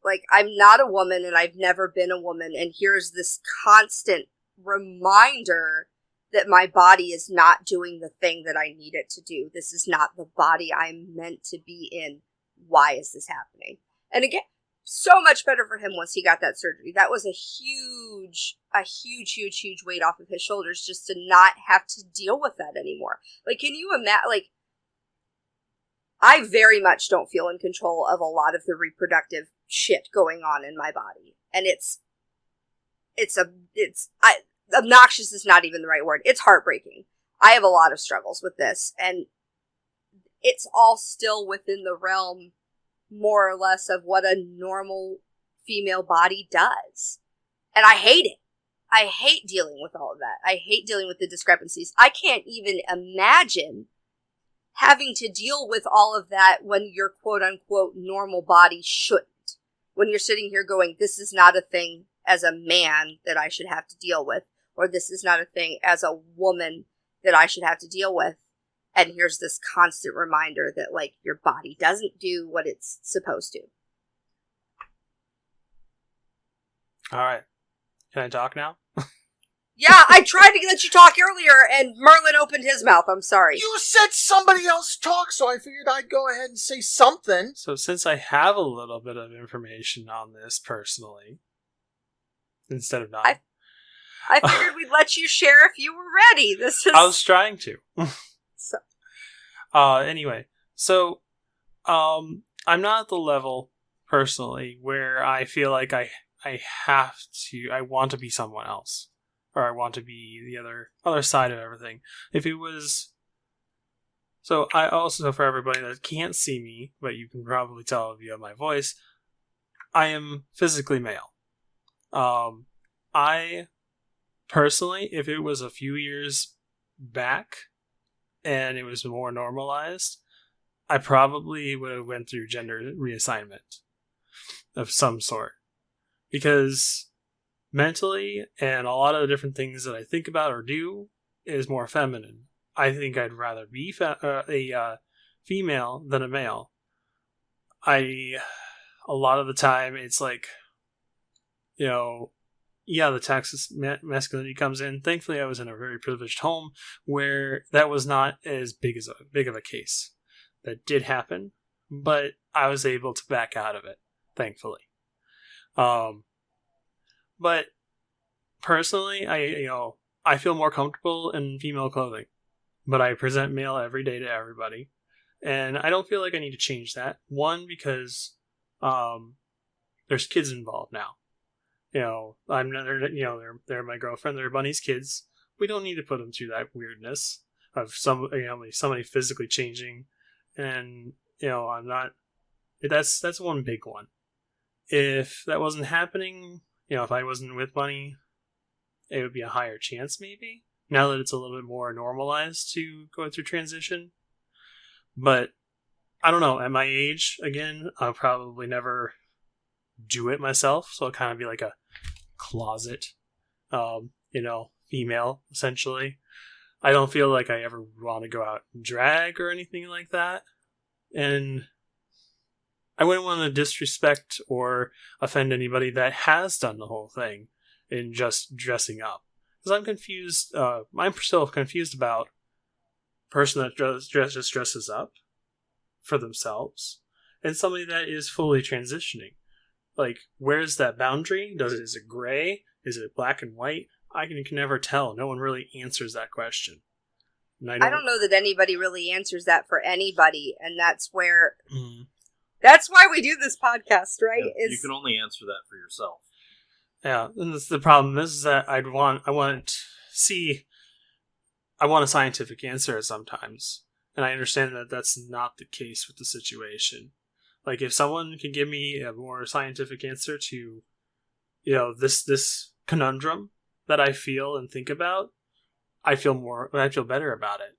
Like, I'm not a woman, and I've never been a woman, and here's this constant reminder that my body is not doing the thing that I need it to do. This is not the body I'm meant to be in. Why is this happening? And again, so much better for him once he got that surgery. That was a huge weight off of his shoulders, just to not have to deal with that anymore. Like, can you imagine, like, I very much don't feel in control of a lot of the reproductive shit going on in my body. And obnoxious is not even the right word. It's heartbreaking. I have a lot of struggles with this, and it's all still within the realm, more or less, of what a normal female body does. And I hate it. I hate dealing with all of that. I hate dealing with the discrepancies. I can't even imagine having to deal with all of that when your quote-unquote normal body shouldn't. When you're sitting here going, this is not a thing as a man that I should have to deal with, or this is not a thing as a woman that I should have to deal with. And here's this constant reminder that, like, your body doesn't do what it's supposed to. All right. Can I talk now? Yeah, I tried to let you talk earlier, and Merlin opened his mouth. I'm sorry. You said somebody else talk, so I figured I'd go ahead and say something. So since I have a little bit of information on this personally, instead of not... I figured we'd let you share if you were ready. I was trying to. So. Anyway, so I'm not at the level, personally, where I feel like I want to be someone else. Or I want to be the other side of everything. If it was... So I also, for everybody that can't see me, but you can probably tell via my voice, I am physically male. I, personally, if it was a few years back, and it was more normalized, I probably would have went through gender reassignment of some sort. Because mentally, and a lot of the different things that I think about or do is more feminine. I think I'd rather be a female than a male. A lot of the time, it's like, the Texas masculinity comes in. Thankfully, I was in a very privileged home where that was not as big of a case. That did happen, but I was able to back out of it, thankfully. But personally, I feel more comfortable in female clothing, but I present male every day to everybody, and I don't feel like I need to change that. One, because there's kids involved now. I'm not, they're my girlfriend, they're Bunny's kids. We don't need to put them through that weirdness of somebody physically changing, and I'm not. That's one big one. If that wasn't happening, if I wasn't with Bunny, it would be a higher chance, maybe. Now that it's a little bit more normalized to go through transition. But, I don't know, at my age, again, I'll probably never do it myself. So it'll kind of be like a closet, female, essentially. I don't feel like I ever want to go out and drag or anything like that. And I wouldn't want to disrespect or offend anybody that has done the whole thing in just dressing up. Because I'm confused. I'm still confused about a person that just dresses up for themselves and somebody that is fully transitioning. Like, where's that boundary? Is it gray? Is it black and white? I can never tell. No one really answers that question. I don't know that anybody really answers that for anybody, and that's where... Mm-hmm. That's why we do this podcast, right? Yeah, you can only answer that for yourself. Yeah, and the problem is that I want a scientific answer sometimes, and I understand that that's not the case with the situation. Like, if someone can give me a more scientific answer to, this conundrum that I feel and think about, I feel better about it.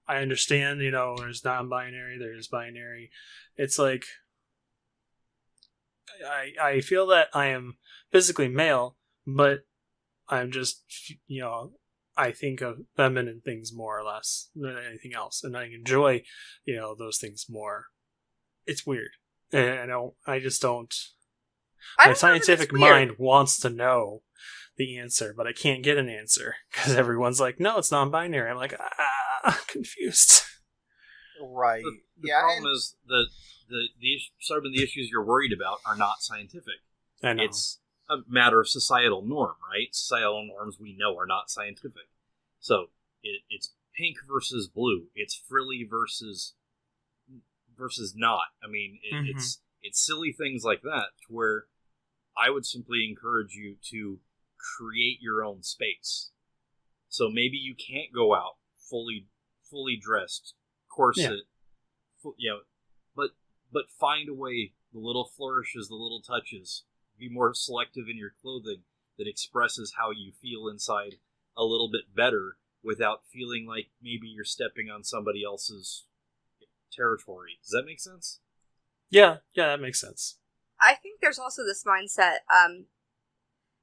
I understand, there's non-binary, there's binary. It's like, I feel that I am physically male, but I'm just, I think of feminine things more or less than anything else, and I enjoy, those things more. It's weird. And I just don't. My scientific mind wants to know the answer, but I can't get an answer because everyone's like, "No, it's non-binary." I'm like, confused. Right. The problem is that some of the issues you're worried about are not scientific. I know. It's a matter of societal norm, right? Societal norms we know are not scientific. So it's pink versus blue. It's frilly versus not. I mean, it's silly things like that, to where I would simply encourage you to create your own space. So maybe you can't go out fully dressed, corset, but find a way, the little flourishes, the little touches, be more selective in your clothing that expresses how you feel inside a little bit better without feeling like maybe you're stepping on somebody else's territory. Does that make sense? Yeah, that makes sense. I think there's also this mindset,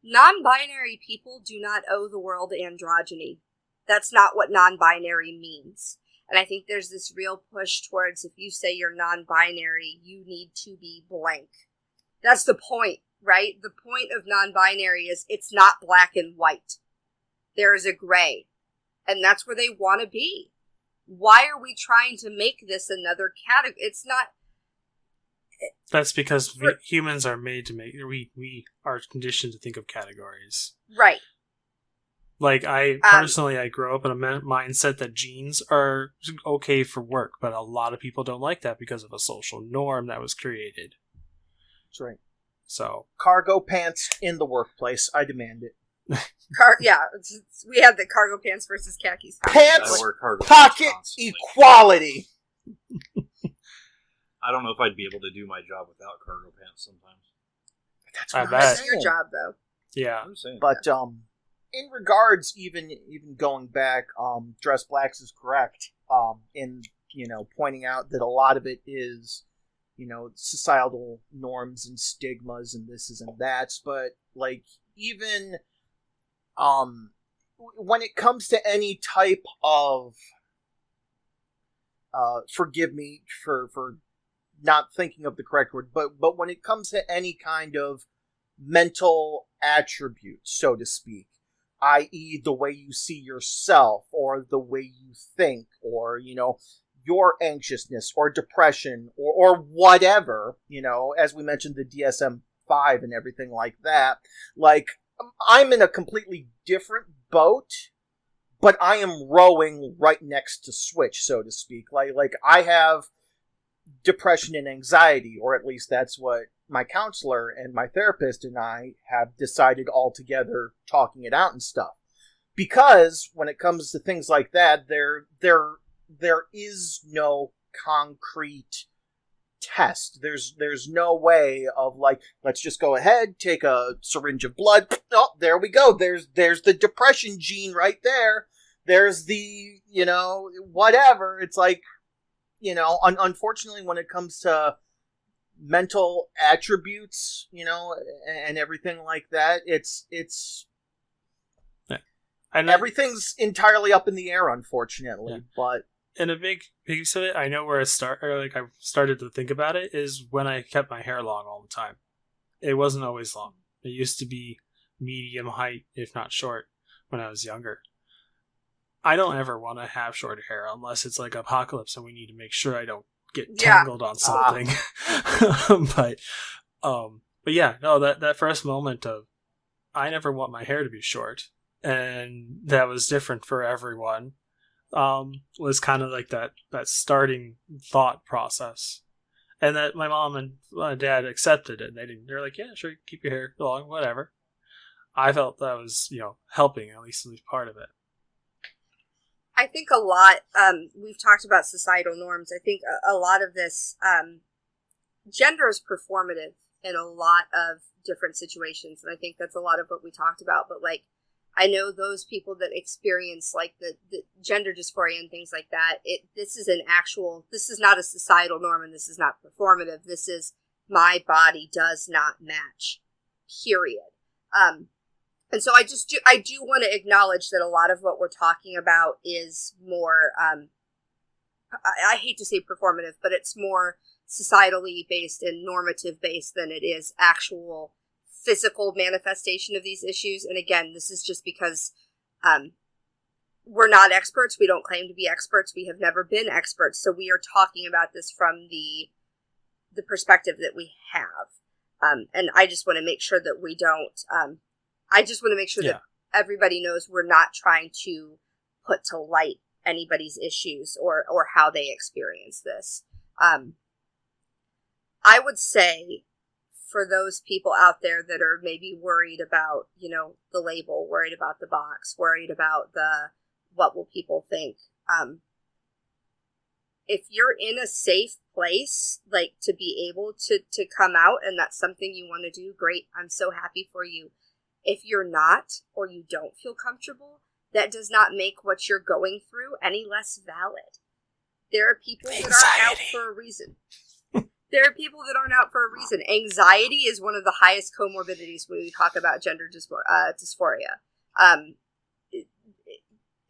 non-binary people do not owe the world androgyny. That's not what non-binary means. And I think there's this real push towards, if you say you're non-binary, you need to be blank. That's the point, right? The point of non-binary is it's not black and white. There is a gray. And that's where they want to be. Why are we trying to make this another category? It's not... That's because humans are made to make... We are conditioned to think of categories. Right. Like, I grew up in a mindset that jeans are okay for work, but a lot of people don't like that because of a social norm that was created. That's right. So... Cargo pants in the workplace. I demand it. We had the cargo pants versus khakis. Pants, pocket, equality. I don't know if I'd be able to do my job without cargo pants sometimes. That's what That's your job, though. Yeah. I'm saying. But in regards, even going back, Dress Blacks is correct in pointing out that a lot of it is societal norms and stigmas and this and that's, but like even when it comes to any type of forgive me for not thinking of the correct word, but when it comes to any kind of mental attribute, so to speak, i.e. the way you see yourself or the way you think or your anxiousness or depression or whatever, as we mentioned, the DSM-5 and everything like that, like I'm in a completely different boat, but I am rowing right next to Switch, so to speak. Like I have depression and anxiety, or at least that's what my counselor and my therapist and I have decided all together, talking it out and stuff. Because when it comes to things like that, there is no concrete test. There's no way of like, let's just go ahead, take a syringe of blood. Oh, there we go. There's the depression gene right there. There's the, whatever. It's like, unfortunately when it comes to mental attributes, and everything like that, it's and everything's entirely up in the air, unfortunately. Yeah. But and a big piece of it, I know where I started to think about it, is when I kept my hair long all the time. It wasn't always long. It used to be medium height, if not short, when I was younger. I don't ever want to have short hair unless it's like apocalypse and we need to make sure I don't get tangled on something. But yeah, no, that first moment of I never want my hair to be short, and that was different for everyone. Was kind of like that starting thought process, and that my mom and my dad accepted it. They're like, yeah, sure, keep your hair long, whatever. I felt that was helping, at least part of it. I think a lot, we've talked about societal norms. I think a lot of this, gender is performative in a lot of different situations. And I think that's a lot of what we talked about. But like, I know those people that experience like the gender dysphoria and things like that. This is not a societal norm, and this is not performative. This is my body does not match. Period. And so I do want to acknowledge that a lot of what we're talking about is more, I hate to say performative, but it's more societally based and normative based than it is actual physical manifestation of these issues. And again, this is just because we're not experts. We don't claim to be experts. We have never been experts. So we are talking about this from the perspective that we have. And I just want to make sure that we don't, that everybody knows we're not trying to put to light anybody's issues or how they experience this. I would say for those people out there that are maybe worried about, the label, worried about the box, worried about what will people think, if you're in a safe place, like to be able to come out and that's something you want to do, great. I'm so happy for you. If you're not, or you don't feel comfortable, that does not make what you're going through any less valid. There are people that aren't out for a reason. There are people that aren't out for a reason. Anxiety is one of the highest comorbidities when we talk about gender dysphoria.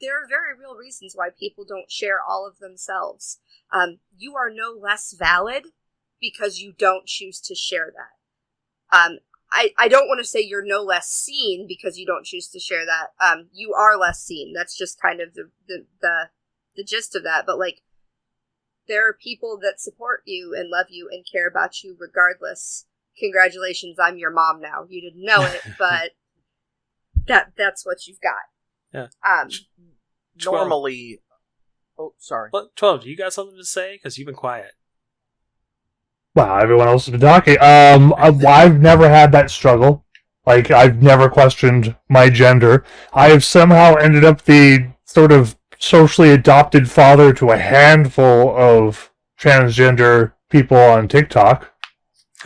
There are very real reasons why people don't share all of themselves. You are no less valid because you don't choose to share that. I don't want to say you're no less seen because you don't choose to share that. You are less seen. That's just kind of the gist of that. But there are people that support you and love you and care about you regardless. Congratulations, I'm your mom now. You didn't know it, but that's what you've got. Yeah. Normally... Oh, sorry. 12, you got something to say? Because you've been quiet. Wow, everyone else has been talking. I've never had that struggle. I've never questioned my gender. I have somehow ended up the sort of socially adopted father to a handful of transgender people on TikTok.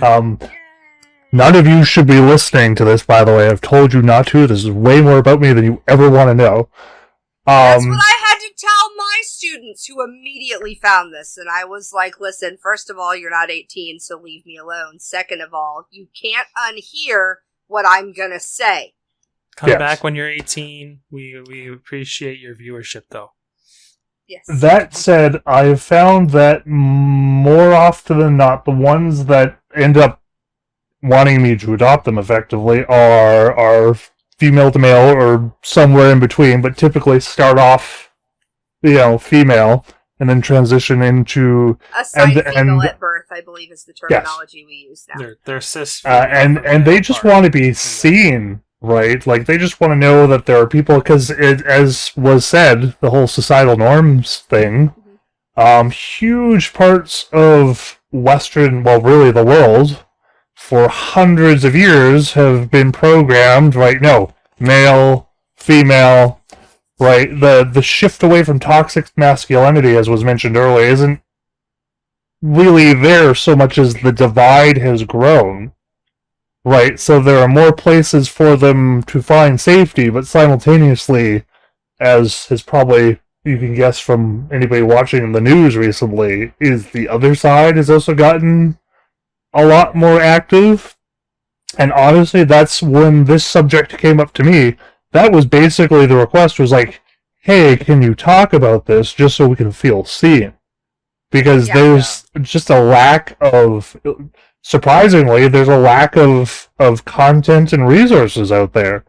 None of you should be listening to this, by the way. I've told you not to. This is way more about me than you ever want to know. That's what I had to tell my students who immediately found this. And I was like, listen, first of all, you're not 18, so leave me alone. Second of all, you can't unhear what I'm going to say. Come back when you're 18. We appreciate your viewership, though. Yes. That said, I've found that more often than not, the ones that end up wanting me to adopt them effectively are female to male or somewhere in between, but typically start off, female and then transition into assigned female at birth, I believe is the terminology we use now. They're cis. And they just want to be seen, right? They just want to know that there are people, because as was said, the whole societal norms thing, huge parts of Western, well, really the world, for hundreds of years have been programmed, right? No, male, female, right? The shift away from toxic masculinity, as was mentioned earlier, isn't really there so much as the divide has grown, right? So there are more places for them to find safety, but simultaneously, as is probably you can guess from anybody watching the news recently, is the other side has also gotten a lot more active. And honestly, that's when this subject came up to me. That was basically the request, was hey, can you talk about this just so we can feel seen? Because there's just a lack of, surprisingly, there's a lack of content and resources out there.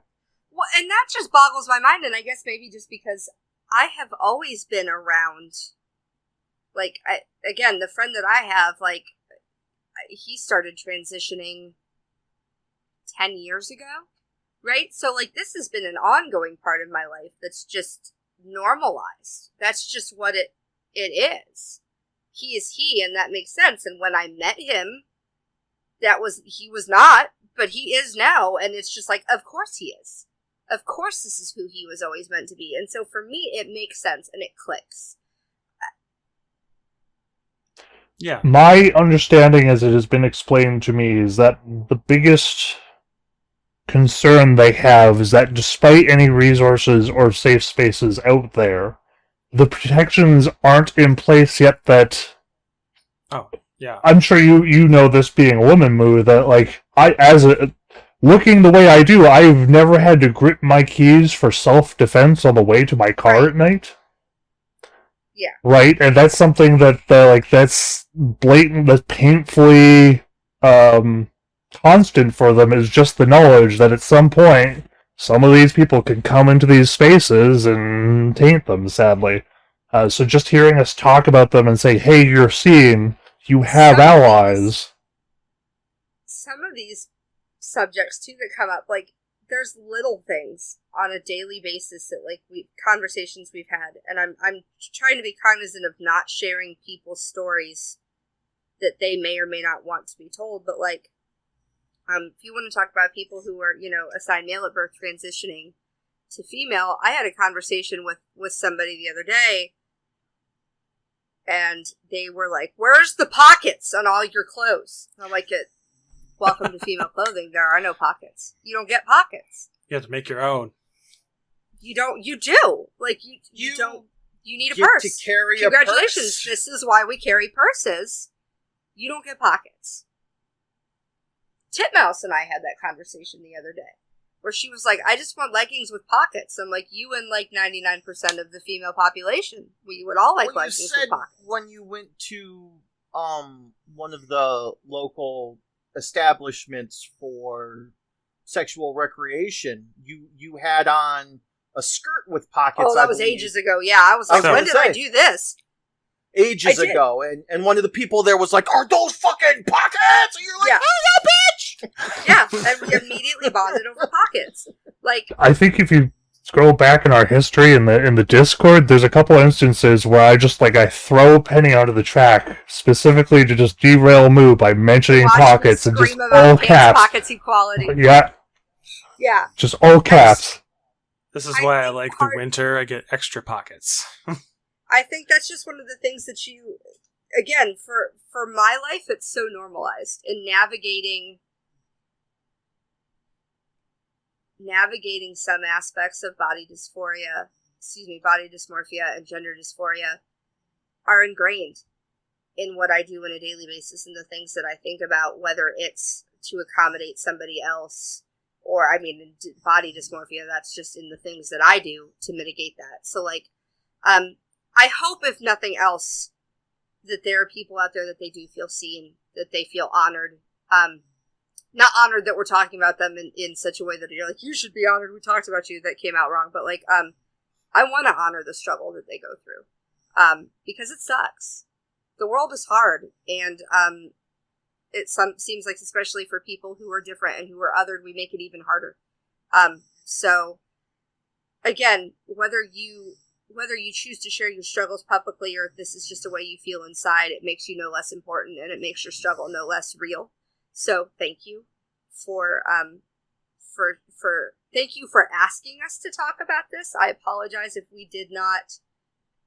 Well, and that just boggles my mind, and I guess maybe just because I have always been around, again, the friend that I have, he started transitioning 10 years ago, right? So, this has been an ongoing part of my life that's just normalized. That's just what it is. He is he, and that makes sense. And when I met him, he was not, but he is now, and it's just of course he is. Of course this is who he was always meant to be. And so for me, it makes sense, and it clicks. Yeah. My understanding, as it has been explained to me, is that the biggest concern they have is that despite any resources or safe spaces out there, the protections aren't in place yet that... Oh, yeah. I'm sure you know this being a woman, Moo, that, like, looking the way I do, I've never had to grip my keys for self-defense on the way to my car at night. Yeah. Right? And that's something that, that's blatant, that's painfully constant for them, is just the knowledge that at some point, some of these people can come into these spaces and taint them, sadly. So just hearing us talk about them and say, hey, you're seen, you have allies. Some of these subjects, too, that come up, like, there's little things on a daily basis that, like, conversations we've had, and I'm trying to be cognizant of not sharing people's stories that they may or may not want to be told, but, like, if you want to talk about people who are, assigned male at birth transitioning to female, I had a conversation with somebody the other day, and they were like, where's the pockets on all your clothes? And I'm like, welcome to female clothing. There are no pockets. You don't get pockets. You have to make your own. You do. Like, you don't. You need a purse. To carry Congratulations. A purse. This is why we carry purses. You don't get pockets. Titmouse and I had that conversation the other day, where she was like, I just want leggings with pockets. I'm like, you and like 99% of the female population, we would all like leggings with pockets. When you went to one of the local establishments for sexual recreation, you had on a skirt with pockets. Oh, that was ages ago. Yeah, I was like, when did I do this? Ages ago, and one of the people there was like, "Are those fucking pockets?" And you're like, yeah. "Oh yeah, bitch!" Yeah, and we immediately bonded over pockets. Like, I think if you scroll back in our history in the Discord, there's a couple instances where I throw Penny onto the track specifically to just derail Moo by mentioning pockets and just all caps. Pockets equality. Yeah. Yeah. Just all caps. This is why I like the winter. I get extra pockets. I think that's just one of the things that again, for my life, it's so normalized in navigating some aspects of body dysmorphia and gender dysphoria are ingrained in what I do on a daily basis and the things that I think about, whether it's to accommodate somebody else or, body dysmorphia, that's just in the things that I do to mitigate that. So, like, I hope, if nothing else, that there are people out there that they do feel seen, that they feel honored. Not honored that we're talking about them in such a way that you're like, you should be honored, we talked about you, that came out wrong. But, like, I want to honor the struggle that they go through. Because it sucks. The world is hard, and it seems like, especially for people who are different and who are othered, we make it even harder. So, again, whether you choose to share your struggles publicly or if this is just a way you feel inside, it makes you no less important and it makes your struggle no less real. So thank you for asking us to talk about this. I apologize if we did not.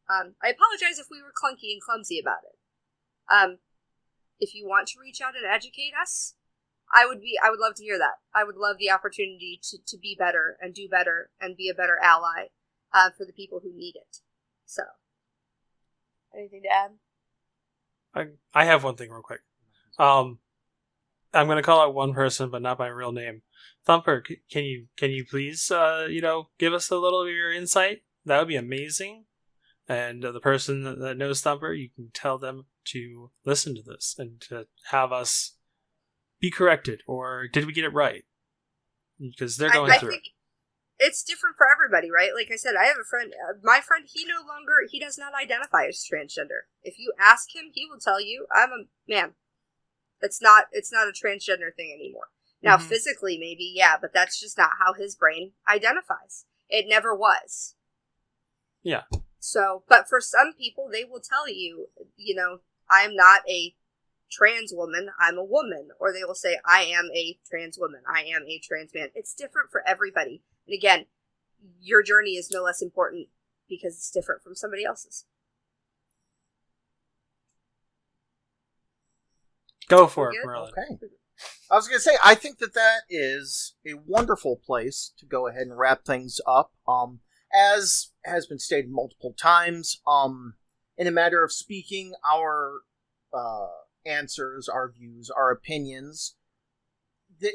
I apologize if we were clunky and clumsy about it. If you want to reach out and educate us, I would love to hear that. I would love the opportunity to be better and do better and be a better ally for the people who need it. So, anything to add? I have one thing real quick. I'm going to call out one person, but not by real name. Thumper, can you please, give us a little of your insight? That would be amazing. And the person that knows Thumper, you can tell them to listen to this and to have us be corrected, or did we get it right? Because they're going through it. It's different for everybody, right? Like I said, I have a friend, my friend, he does not identify as transgender. If you ask him, he will tell you, I'm a man. It's not a transgender thing anymore. Now, physically, maybe, yeah, but that's just not how his brain identifies. It never was. Yeah. So, but for some people, they will tell you, I'm not a trans woman, I'm a woman. Or they will say, I am a trans woman, I am a trans man. It's different for everybody. And again, your journey is no less important because it's different from somebody else's. Go for it, Merlin. Okay. I was going to say, I think that is a wonderful place to go ahead and wrap things up. As has been stated multiple times, in a matter of speaking, our answers, our views, our opinions,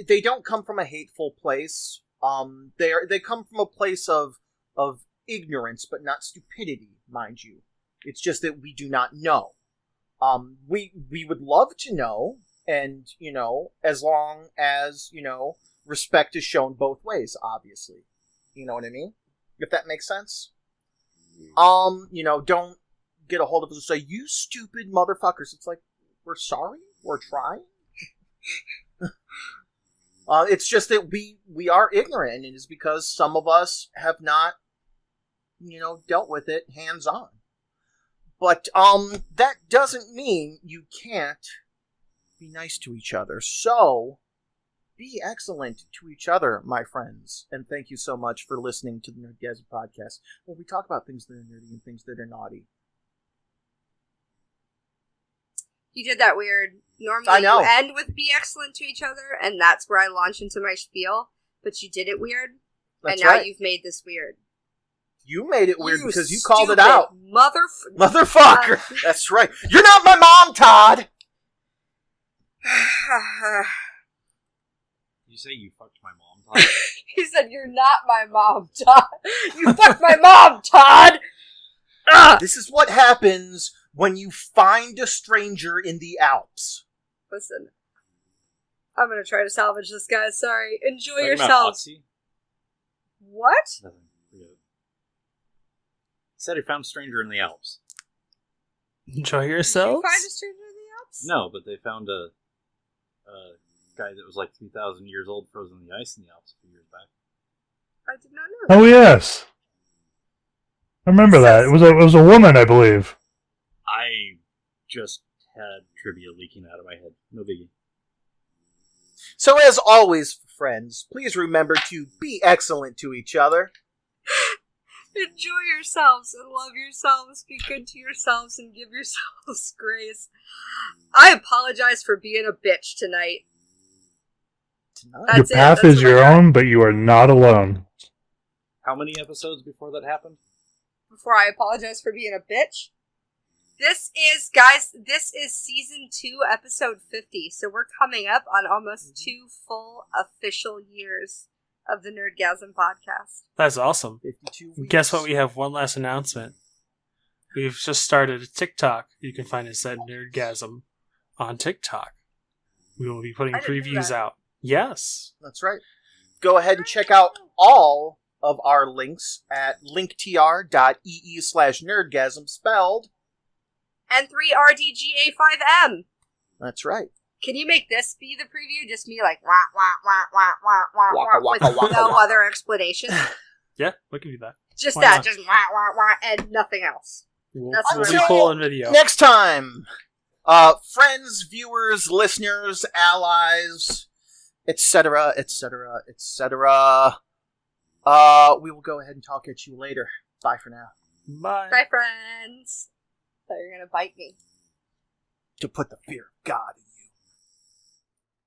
they don't come from a hateful place. They come from a place of ignorance, but not stupidity, mind you. It's just that we do not know. We would love to know, and, as long as, respect is shown both ways, obviously. You know what I mean? If that makes sense? Don't get a hold of us and say, you stupid motherfuckers. It's like, we're sorry? We're trying? It's just that we are ignorant, and it's because some of us have not, dealt with it hands-on. But that doesn't mean you can't be nice to each other. So, be excellent to each other, my friends. And thank you so much for listening to the Nerdgasm Podcast, where we talk about things that are nerdy and things that are naughty. You did that weird. Normally I know. You end with be excellent to each other, and that's where I launch into my spiel. But you did it weird, That's and now right. you've made this weird. You made it weird You because you called it stupid out. Motherfucker! Uh, That's right. You're not my mom, Todd! You say you fucked my mom, Todd? He said, "You're not my mom, Todd. You fucked my mom, Todd." This is what happens when you find a stranger in the Alps. Listen, I'm gonna try to salvage this, guys. Sorry. Enjoy Talking about yourselves. Otzi? What? Nothing. Forget it. Said he found a stranger in the Alps. Enjoy Did you yourselves. find a stranger in the Alps? No, but they found a guy that was like 3,000 years old frozen in the ice in the Alps a few years back. I did not know. Oh yes, I remember that. It was a woman, I believe. I just had trivia leaking out of my head. No biggie. So as always, friends, please remember to be excellent to each other. Enjoy yourselves and love yourselves. Be good to yourselves and give yourselves grace. I apologize for being a bitch tonight. Tonight. Your path is your own, but you are not alone. How many episodes before that happened? Before I apologize for being a bitch. This is season 2, episode 50. So we're coming up on almost 2 full official years of the Nerdgasm podcast. That's awesome. 52 weeks. Guess what? We have one last announcement. We've just started a TikTok. You can find us at Nerdgasm on TikTok. We will be putting I didn't know previews that. out. Yes. That's right. Go ahead and check out all of our links at linktr.ee/nerdgasm, spelled. N3RDGA5M. That's right. Can you make this be the preview? Just me like wah wah wah wah wah wah Waka, wah with waka, waka, no waka. other explanation. Yeah, we can do that. Just Why that, not? just wah wah wah and nothing else. We'll, That's we'll what be I'm full in video. Next time, friends, viewers, listeners, allies, etc., etc., etc. We will go ahead and talk at you later. Bye for now. Bye. Bye, friends. Thought you were gonna bite me. To put the fear of God in